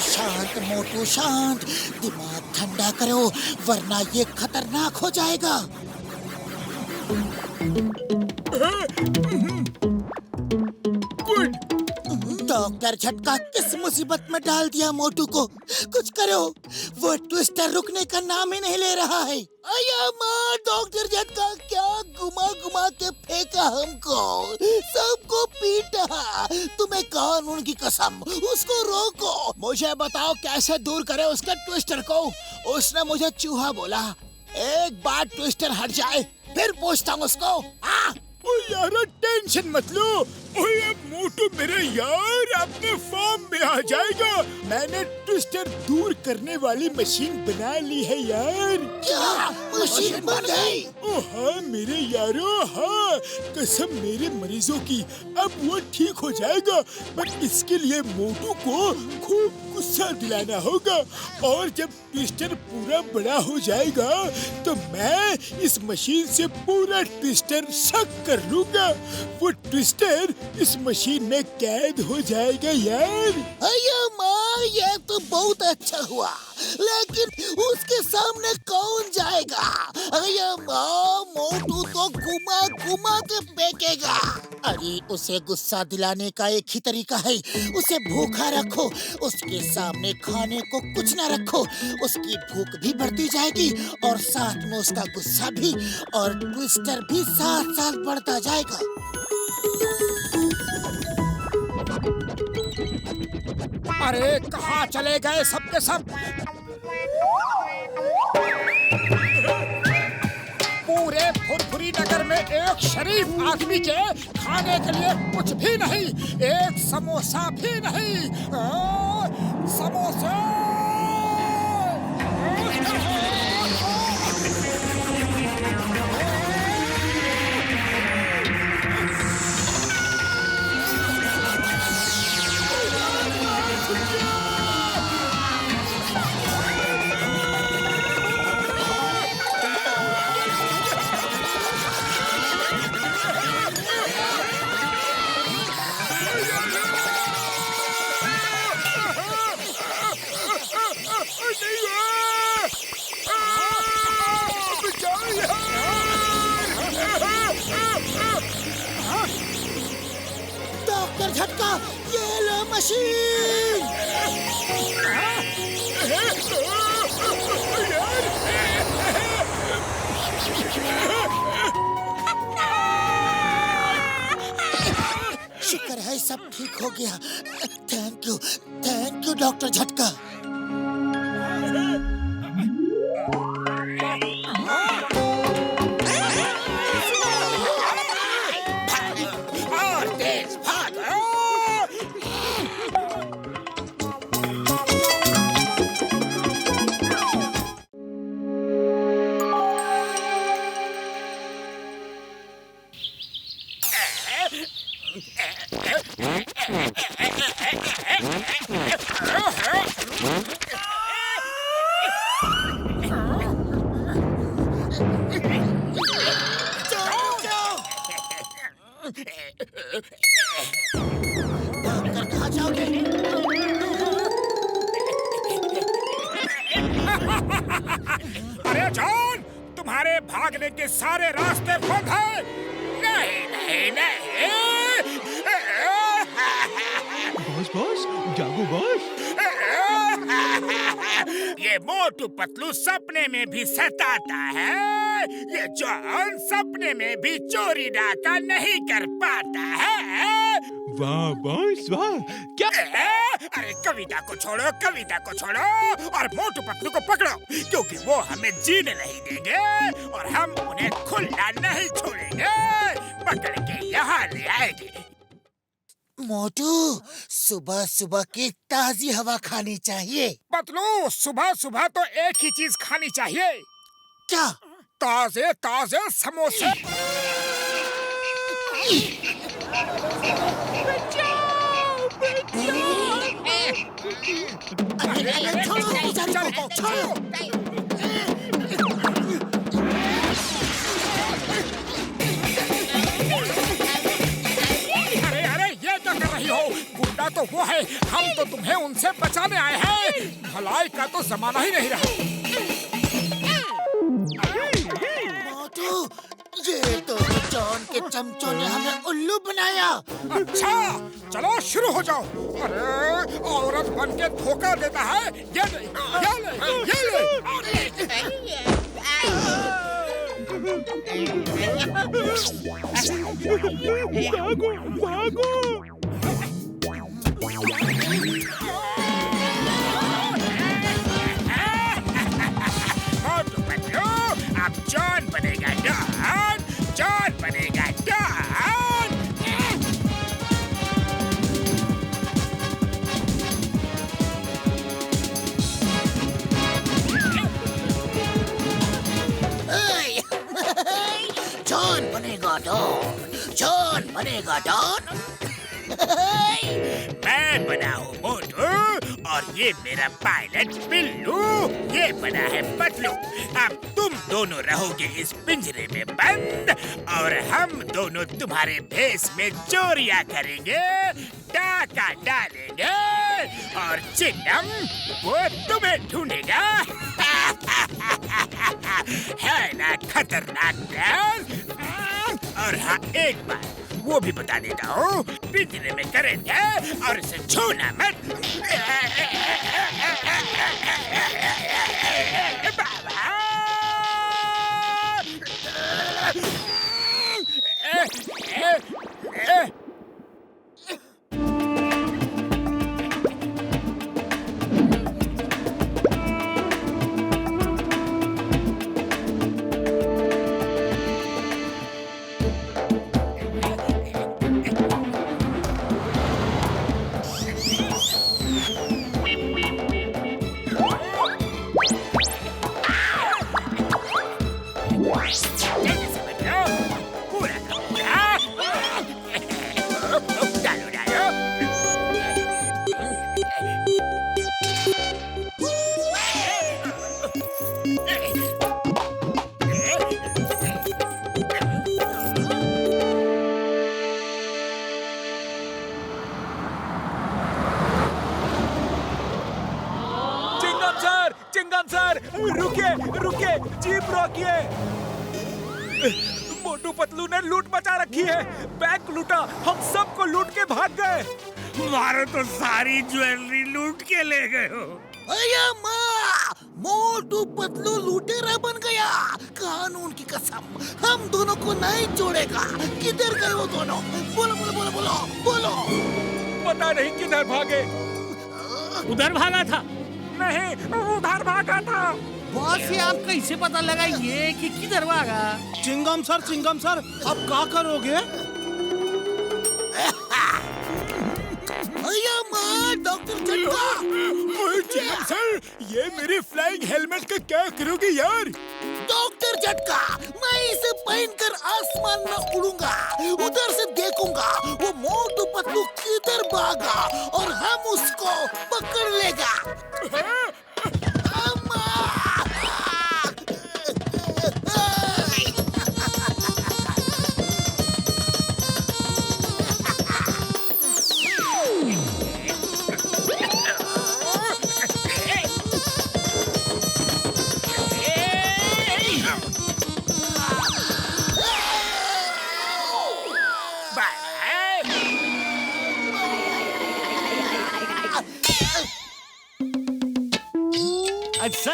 शांत मोटू शांत, दिमाग ठंडा करो वरना ये खतरनाक हो जाएगा। डॉक्टर झटका किस मुसीबत में डाल दिया मोटू को। कुछ करो, वो ट्विस्टर रुकने का नाम ही नहीं ले रहा है। अया माँ, डॉक्टर झटका क्या घुमा घुमा के फेंका हमको, सबको पीटा। तुम्हें कानून की कसम, उसको रोको। मुझे बताओ कैसे दूर करे उसके ट्विस्टर को। उसने मुझे चूहा बोला। एक बार ट्विस्टर हट जाए फिर पूछता हूँ उसको। ओ यार टेंशन मत लो। ओए मोटू मेरे यार अपने फॉर्म में आ जाएगा। मैंने ट्विस्टर दूर करने वाली मशीन बना ली है यार। क्या मशीन बन गई? ओ हाँ मेरे यारो, हाँ कसम मेरे मरीजों की। अब वो ठीक हो जाएगा, पर इसके लिए मोटू को खूब गुस्सा दिलाना होगा। और जब ट्विस्टर पूरा बड़ा हो जाएगा तो मैं इस मशीन से पूरा ट्विस्टर शक कर लूंगा। वो ट्विस्टर इस मशीन में कैद हो जाएगा यार। अया माँ, ये तो बहुत अच्छा हुआ, लेकिन उसके सामने कौन जाएगा? अया माँ, मोटू तो घुमा घुमा के फेंकेगा। अरे उसे गुस्सा दिलाने का एक ही तरीका है, उसे भूखा रखो। उसके सामने खाने को कुछ ना रखो, उसकी भूख भी बढ़ती जाएगी और साथ में उसका गुस्सा भी, और ट्विस्टर भी साथ साथ बढ़ता जाएगा। अरे कहाँ चले गए सब के सब? पूरे फुरफुरी नगर में एक शरीफ आदमी के खाने के लिए कुछ भी नहीं, एक समोसा भी नहीं। समोसा! डॉक्टर झटका, ये लो मशीन। शुक्र है सब ठीक हो गया। थैंक यू डॉक्टर झटका। डॉक्टर कहाँ जाओगे? अरे जॉन, तुम्हारे भागने के सारे रास्ते बंद हैं। नहीं नहीं नहीं। बॉस जागो बॉस। ये मोटू पतलू सपने में भी सताता है। ये जॉन सपने में भी चोरी डाका नहीं कर पाता है। वाह बॉस वाह, क्या अरे कविता को छोड़ो और मोटू पतलू को पकड़ो, क्योंकि वो हमें जीने नहीं देंगे और हम उन्हें खुला नहीं छोड़ेंगे। पकड़ के यहाँ ले आएंगे। मोटू, सुबह सुबह की ताजी हवा खानी चाहिए। पतलू, सुबह सुबह तो एक ही चीज खानी चाहिए। क्या? ताजे ताजे समोसे। छोड़ो। गुंडा तो वो है, हम तो तुम्हें उनसे बचाने आए हैं। भलाई का तो जमाना ही नहीं रहा। मोटू, ये तो जॉन के चमचों ने हमें उल्लू बनाया। अच्छा, चलो शुरू हो जाओ। अरे औरत बन के धोखा देता है। ये ले। भागो। अब जॉन बनेगा डॉन। जॉन बनेगा डॉन। मैं बना हूँ मोटू और ये मेरा पायलट बिल्लू, ये बना है पतलू। अब तुम दोनों रहोगे इस पिंजरे में बंद और हम दोनों तुम्हारे भेष में चोरियां करेंगे, डाका डालेंगे और चिन्नम वो तुम्हें ढूंढेगा। है ना खतरनाक प्लान? और हाँ, एक बात वो भी बता देता हूँ, पिंजरे में करेंगे और इसे छूना मत। चिंगम सर, रुकिए, जीप रोकिए। मोटू पतलू ने लूट मचा रखी है, बैंक लूटा, हम सबको लूट के भाग गए। मारो तो सारी ज्वेलरी लूट के ले गए हो। अया माँ, मोटू पतलू लुटेरा बन गया। कानून की कसम, हम दोनों को नहीं छोड़ेगा। किधर गए वो दोनों? बोलो। पता नहीं किधर भागे। उधर भागा था? नहीं, उधर भागा था। बॉस, ये आप कैसे पता लगाइए कि किधर भागा? चिंगम सर, अब क्या करोगे? अया माँ, डॉक्टर झटका। चिंगम सर, ये मेरे फ्लाइंग हेलमेट का क्या करोगे यार? डॉक्टर झटका, मैं इसे पहनकर आसमान में उड़ूंगा, उधर से देखूंगा वो मोटू पतलू किधर भागा और हम उसको पकड़ लेगा।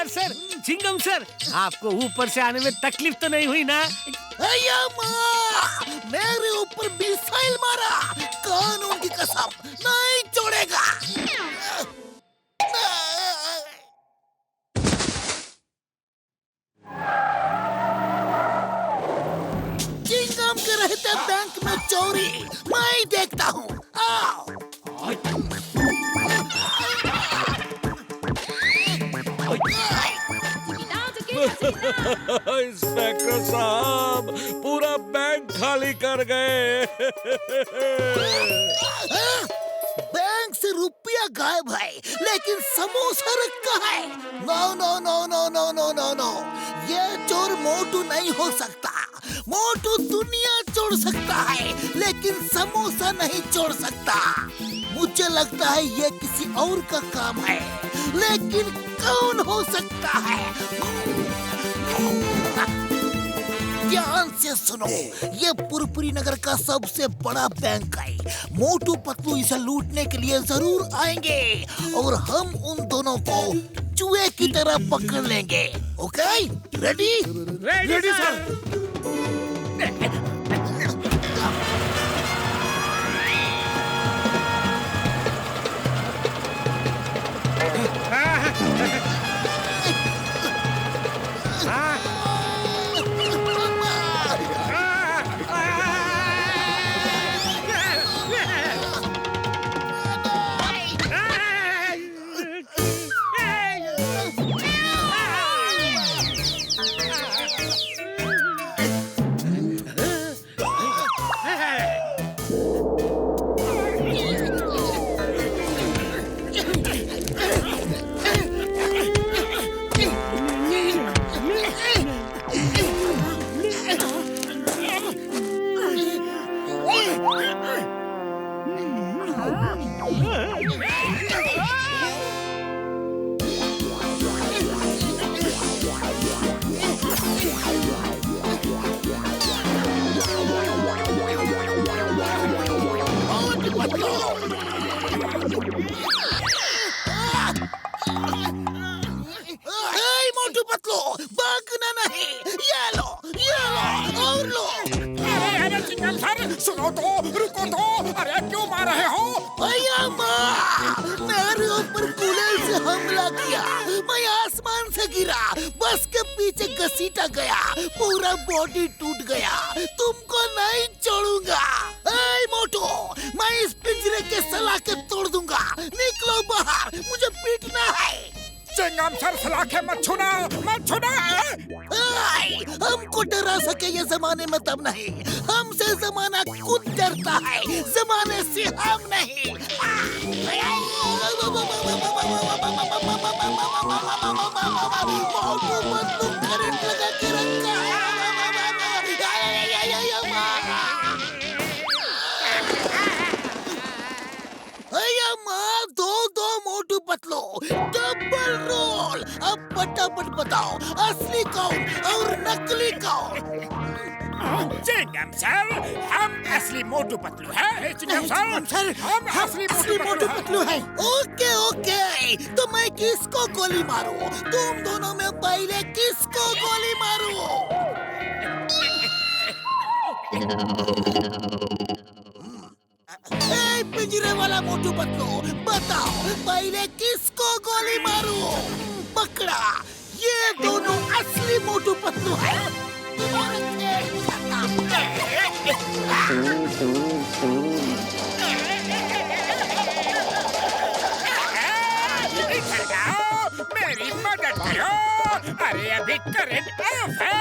सर, चिंगम सर, आपको ऊपर से आने में तकलीफ तो नहीं हुई ना? अया माँ, मेरे ऊपर मिसाइल मारा, कानून की कसम नहीं छोड़ेगा। चिंगम के रहते बैंक में चोरी मैं ही देखता हूँ। आओ। इंस्पेक्टर साहब पूरा बैंक खाली कर गए। बैंक से रुपया गायब है, लेकिन समोसा रखा है। No no no no no no no no, ये चोर मोटू नहीं हो सकता। मोटू दुनिया छोड़ सकता है, लेकिन समोसा नहीं छोड़ सकता। मुझे लगता है ये किसी और का काम है, लेकिन कौन हो सकता है? ध्यान से सुनो, ये पुरपुरी नगर का सबसे बड़ा बैंक है। मोटू पतलू इसे लूटने के लिए जरूर आएंगे और हम उन दोनों को चूहे की तरह पकड़ लेंगे। Okay, ready? Ready sir. Motu Patlu, भागना नहीं। ये लो और लो। अरे चिंगम सर, सुनो तो, रुको तो। अरे क्यों मार रहे हो? भैया माँ, मेरे ऊपर कूलर से हमला किया। मैं आसमान से गिरा, बस के पीछे घसीटा गया, पूरा बॉडी टूट गया। तुमको नहीं छोड़ूंगा। ऐ मोटू, मैं इस पिंजरे के सलाखे तोड़ दूंगा। निकलो बाहर, मुझे पीटना है। चिंगम सर, सलाखे मत छूना, मत छूना। हमको डरा सके ये जमाने में तब नहीं, हमसे जमाना खुद डरता है, जमाने से हम नहीं। मोटू पतलू करंट लगा के रखा है। माँ, दो मोटू पतलू, डबल रोल। अब फटाफट बताओ, असली कौन और नकली कौन? चिंगम सर, हम असली मोटू पतलू हैं। चिंगम सर, हम असली मोटू पतलू हैं। ओके ओके, तो मैं किसको गोली मारूं? तुम दोनों में पहले किसको गोली मारूं? पिंजरे वाला मोटू पतलू, बताओ पहले किसको गोली मारूं? पकड़ा, ये दोनों असली मोटू पतलू हैं। मेरी मदद करो। अरे अभी करंट ऑफ है।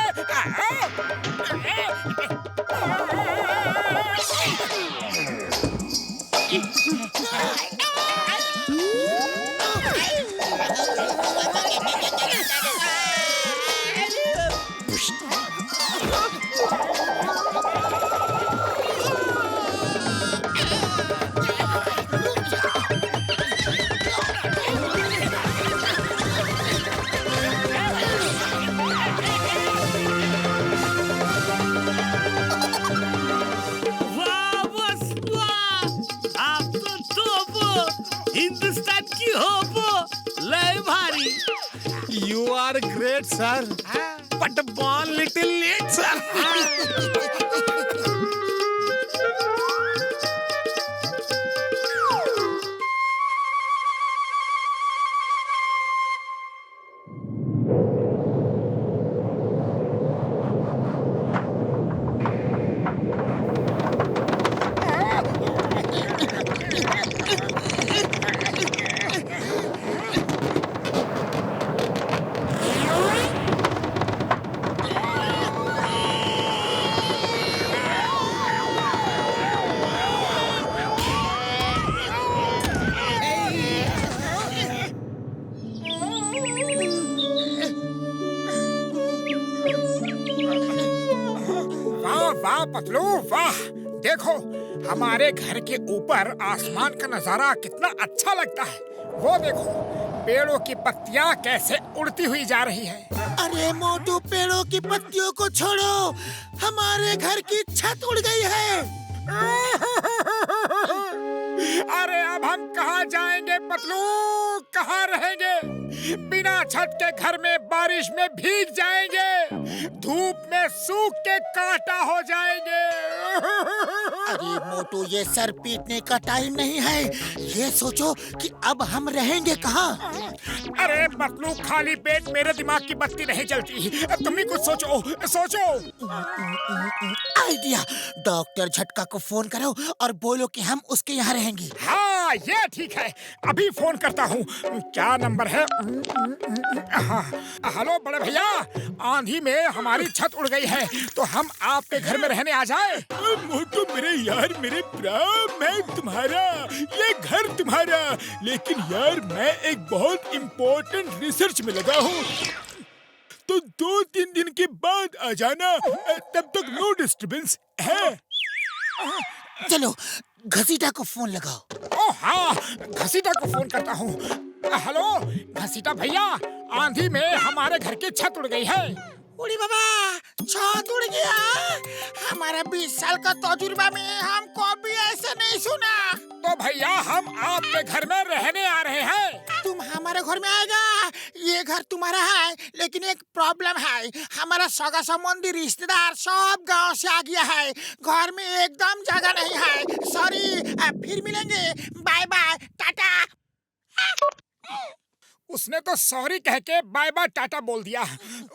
हिंदुस्तान की होप लय भारी। You are great sir, but born little late sir. वाह पतलू वाह। देखो हमारे घर के ऊपर आसमान का नजारा कितना अच्छा लगता है। वो देखो पेड़ों की पत्तियां कैसे उड़ती हुई जा रही है। अरे मोटू, पेड़ों की पत्तियों को छोड़ो, हमारे घर की छत उड़ गई है। अरे अब हम कहाँ जाएंगे पतलू, कहाँ रहेंगे? बिना छत के घर में बारिश में भीग जाएंगे, धूप में सूख के कांटा हो जाएंगे। अरे मोटू, ये सर पीटने का टाइम नहीं है। ये सोचो कि अब हम रहेंगे कहाँ। अरे पतलू, खाली पेट मेरे दिमाग की बत्ती नहीं चलती। तुम भी कुछ सोचो सोचो। आइडिया, डॉक्टर झटका को फोन करो और बोलो कि हम उसके यहाँ रहेंगे। हाँ ये ठीक है, अभी फोन करता हूँ। क्या नंबर है? हाँ, हेलो बड़े भैया, आंधी में हमारी छत उड़ गई है, तो हम आपके घर में रहने आ जाए? मोटू मेरे यार, मेरे प्राण, मैं तुम्हारा, ये घर तुम्हारा। लेकिन यार मैं एक बहुत इम्पोर्टेंट रिसर्च में लगा हूँ, तो 2-3 दिन के बाद आ जाना, तब तक नो डिस्टर्बेंस है। चलो घसीटा को फोन लगाओ। ओ हाँ, घसीटा को फोन करता हूँ। हेलो घसीटा भैया, आंधी में हमारे घर की छत उड़ गई है। उड़ी बाबा, छत उड़ गया। हमारा 20 साल का तजुर्बा में हमको भी ऐसा नहीं सुना। तो भैया हम आपके घर में रहने आ रहे हैं। तुम हमारे घर में आएगा? ये घर तुम्हारा है, लेकिन एक प्रॉब्लम है। हमारा सगा संबंधी रिश्तेदार सब गांव से आ गया है, घर में एकदम जगह नहीं है। सॉरी, फिर मिलेंगे, बाय बाय, टाटा। उसने तो सॉरी कह के बाय बाय टाटा बोल दिया।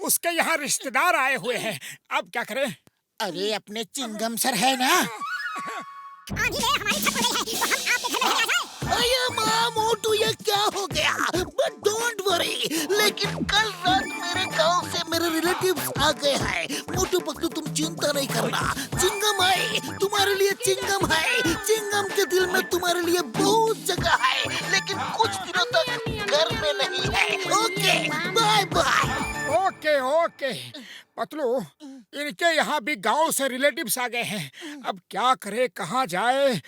उसके यहाँ रिश्तेदार आए हुए हैं, अब क्या करें? अरे अपने चिंगम सर है ना। आंधी में हमारी छत उड़ गई है, तो हम आपके घर में रहने आ जाएं? अरे माँ मोटू, ये क्या हो गया? बट डोंट वरी, लेकिन कल रात मेरे गांव से मेरे रिलेटिव्स आ गए हैं। मोटू पतलू, तुम चिंता नहीं करना, चिंगम है तुम्हारे लिए, चिंगम है। चिंगम के दिल में तुम्हारे लिए बहुत जगह है, लेकिन कुछ दिनों तक घर में नहीं है। Okay, bye bye. Okay okay Patlu, इनके यहाँ भी गांव से रिलेटिव्स आ गए हैं। अब क्या करे, कहाँ जाए?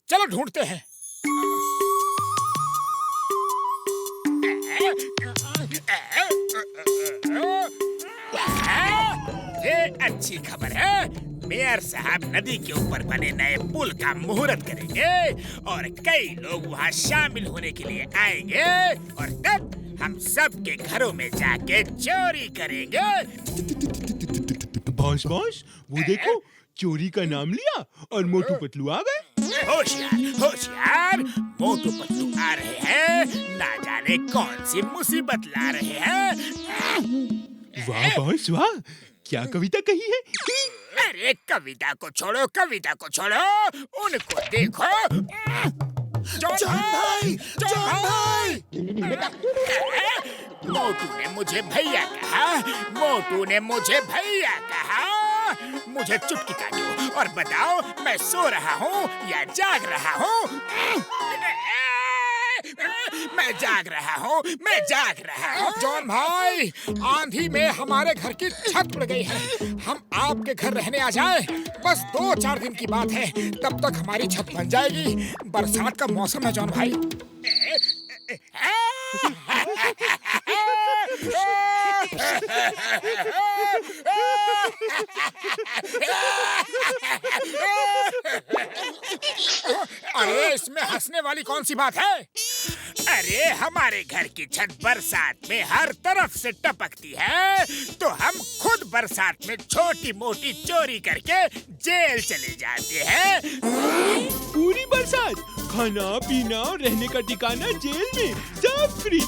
चलो ढूंढते हैं। ये अच्छी खबर है, मेयर साहब नदी के ऊपर बने नए पुल का मुहूर्त करेंगे और कई लोग वहाँ शामिल होने के लिए आएंगे, और तब हम सबके घरों में जाके चोरी करेंगे। बॉस बॉस, वो देखो, चोरी का नाम लिया और मोटू पतलू आ गए। होशियार होशियार, मोटू पतलू आ रहे हैं, ना जाने कौन सी मुसीबत ला रहे हैं। वाह बॉस वाह, क्या कविता कही है? अरे कविता को छोड़ो, कविता को छोड़ो, उनको देखो। जॉन भाई, जॉन भाई। मोटू ने मुझे भैया कहा, मोटू ने मुझे भैया कहा। मुझे चुटकी काटो और बताओ, मैं सो रहा हूँ या जाग रहा हूँ? मैं जाग रहा हूँ, मैं जाग रहा हूँ। जॉन भाई, आंधी में हमारे घर की छत उड़ गई है, हम आपके घर रहने आ जाए? बस 2-4 दिन की बात है, तब तक हमारी छत बन जाएगी। बरसात का मौसम है जॉन भाई। अरे इसमें हंसने वाली कौन सी बात है? अरे हमारे घर की छत बरसात में हर तरफ से टपकती है, तो हम खुद बरसात में छोटी मोटी चोरी करके जेल चले जाते हैं। पूरी बरसात खाना पीना और रहने का ठिकाना जेल में, सब फ्री।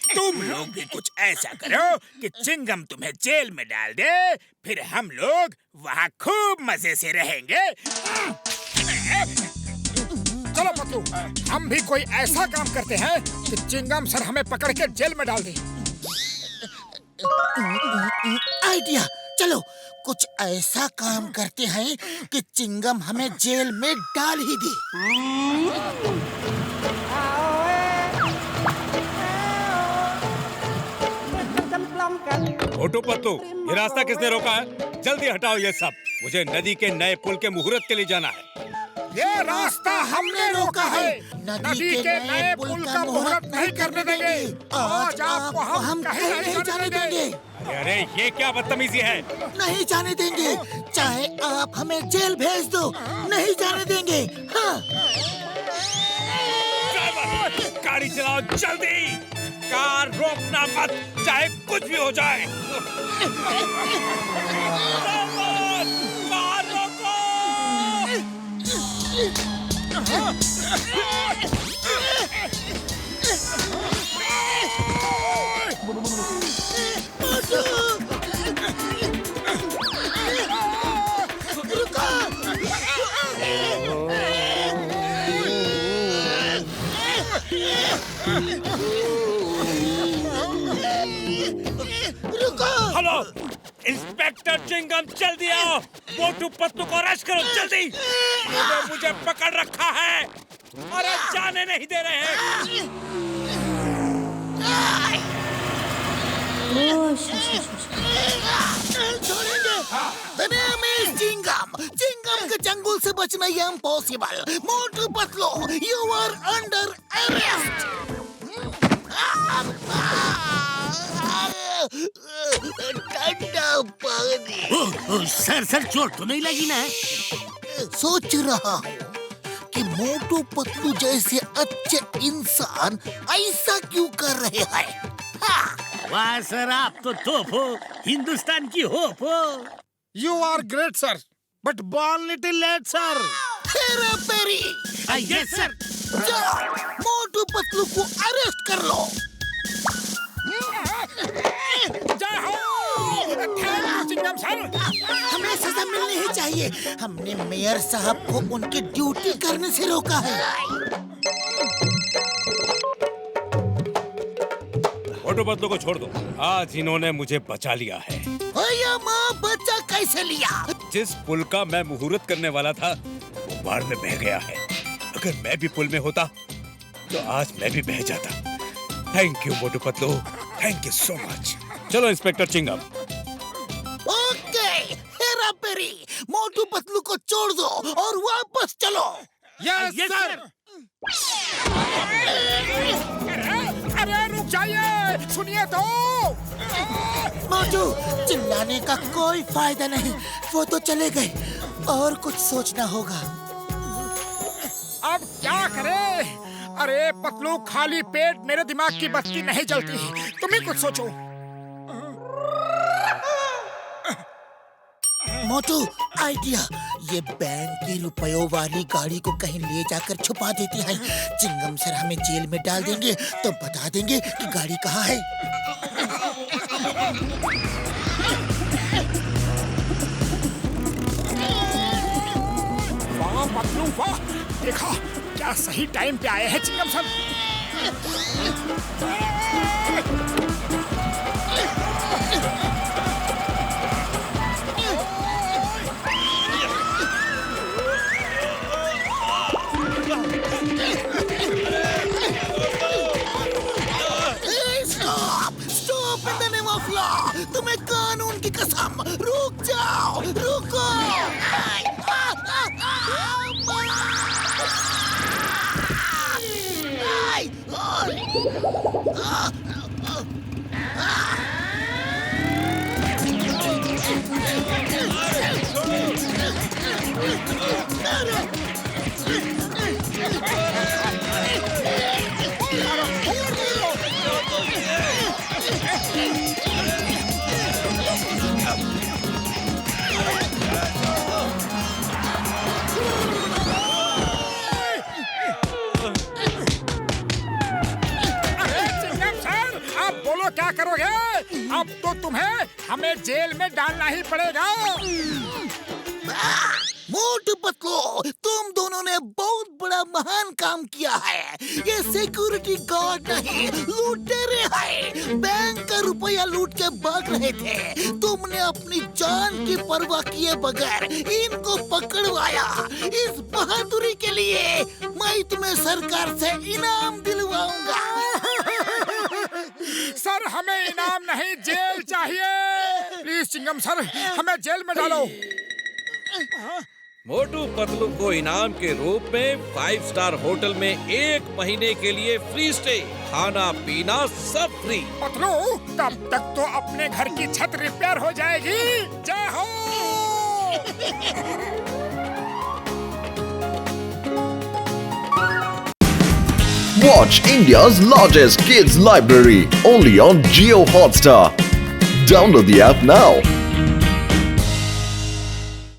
तुम लोग भी कुछ ऐसा करो कि चिंगम तुम्हें जेल में डाल दे, फिर हम लोग वहाँ खूब मजे से रहेंगे। चलो पतलू, हम भी कोई ऐसा काम करते हैं कि चिंगम सर हमें पकड़ के जेल में डाल दे। आइडिया, चलो कुछ ऐसा काम करते हैं कि चिंगम हमें जेल में डाल ही दे। मोटू पतलू, ये रास्ता किसने रोका है? जल्दी हटाओ ये सब। मुझे नदी के नए पुल के मुहूर्त के लिए जाना है। ये रास्ता हमने रोका है। नदी के नए पुल का मुहूर्त नहीं करने देंगे। आज आपको हम कहीं नहीं जाने देंगे। अरे ये क्या बदतमीजी है? नहीं जाने देंगे, चाहे आप हमें जेल भेज दो, नहीं जाने देंगे। हाँ। गाड़ी चलाओ जल्दी। कार रोकना मत, चाहे कुछ भी हो जाए। कार रोको। हेलो इंस्पेक्टर चिंगम, जल्दी आओ। मोटू पतलू को अरेस्ट करो जल्दी। उन्होंने मुझे पकड़ रखा है और जाने नहीं दे रहे हैं। छोड़ेंगे। The name is Chingam. Chingam के चंगुल से बचना ये impossible. Motu Patlu, you are under arrest। ठंडा पानी। सर चोट तो नहीं लगी ना? सोच रहा हूँ कि मोटू पतलू जैसे अच्छे इंसान ऐसा क्यों कर रहे हैं। वाह सर, आप तो तोप हो, हिंदुस्तान की होप हो। You are great, sir, but born little late, sir. Hera Pheri. Yes sir. जाओ, मोटू पतलू को अरेस्ट कर लो। जय हो चिंगम सर। हमें सजा मिलनी ही चाहिए। हमने मेयर साहब को उनकी ड्यूटी करने से रोका है। मोटू पतलू को छोड़ दो। आज इन्होंने मुझे बचा लिया है। भैया माँ, बच्चा कैसे लिया? जिस पुल का मैं मुहूर्त करने वाला था वो बाढ़ में बह गया है। अगर मैं भी पुल में होता तो आज मैं भी बह जाता। Thank you Motu Patlu, thank you so much. चलो इंस्पेक्टर चिंगम। ओके, हेरा फेरी। मोटू पतलू को छोड़ दो और वापस चलो। Yes sir. अरे रुक जाइए, सुनिए तो। मोटू, चिल्लाने का कोई फायदा नहीं, वो तो चले गए। और कुछ सोचना होगा। अब क्या करें? अरे पतलू, खाली पेट मेरे दिमाग की बत्ती नहीं जलती। तुम ही कुछ सोचो। मोटू, आइडिया। ये बैंक की रुपयों वाली गाड़ी को कहीं ले जाकर छुपा देते हैं। चिंगम सर हमें जेल में डाल देंगे तो बता देंगे कि गाड़ी कहाँ है। वाह पतलू वाह, देखा क्या सही टाइम पे आए हैं Chingam sir. Stop in the name of law. तुम्हें कानून की कसम, रुक जाओ, रुको। क्या करोगे? अब तो तुम्हें हमें जेल में डालना ही पड़ेगा। मोटू पतलू, तुम दोनों ने बहुत बड़ा महान काम किया है। ये सिक्योरिटी गार्ड नहीं, लुटेरे हैं। बैंक का रुपया लूट के भाग रहे थे। तुमने अपनी जान की परवाह किए बगैर इनको पकड़वाया। इस बहादुरी के लिए मैं तुम्हें सरकार से इनाम दिलवाऊंगा। सर, हमें इनाम नहीं, जेल चाहिए। प्लीज चिंगम सर, हमें जेल में डालो। मोटू पतलू को इनाम के रूप में 5 स्टार होटल में 1 महीने के लिए फ्री स्टे, खाना पीना सब फ्री। पतलू, तब तक तो अपने घर की छत रिपेयर हो जाएगी। जय हो। Watch India's largest kids library only on Jio Hotstar. Download the app now.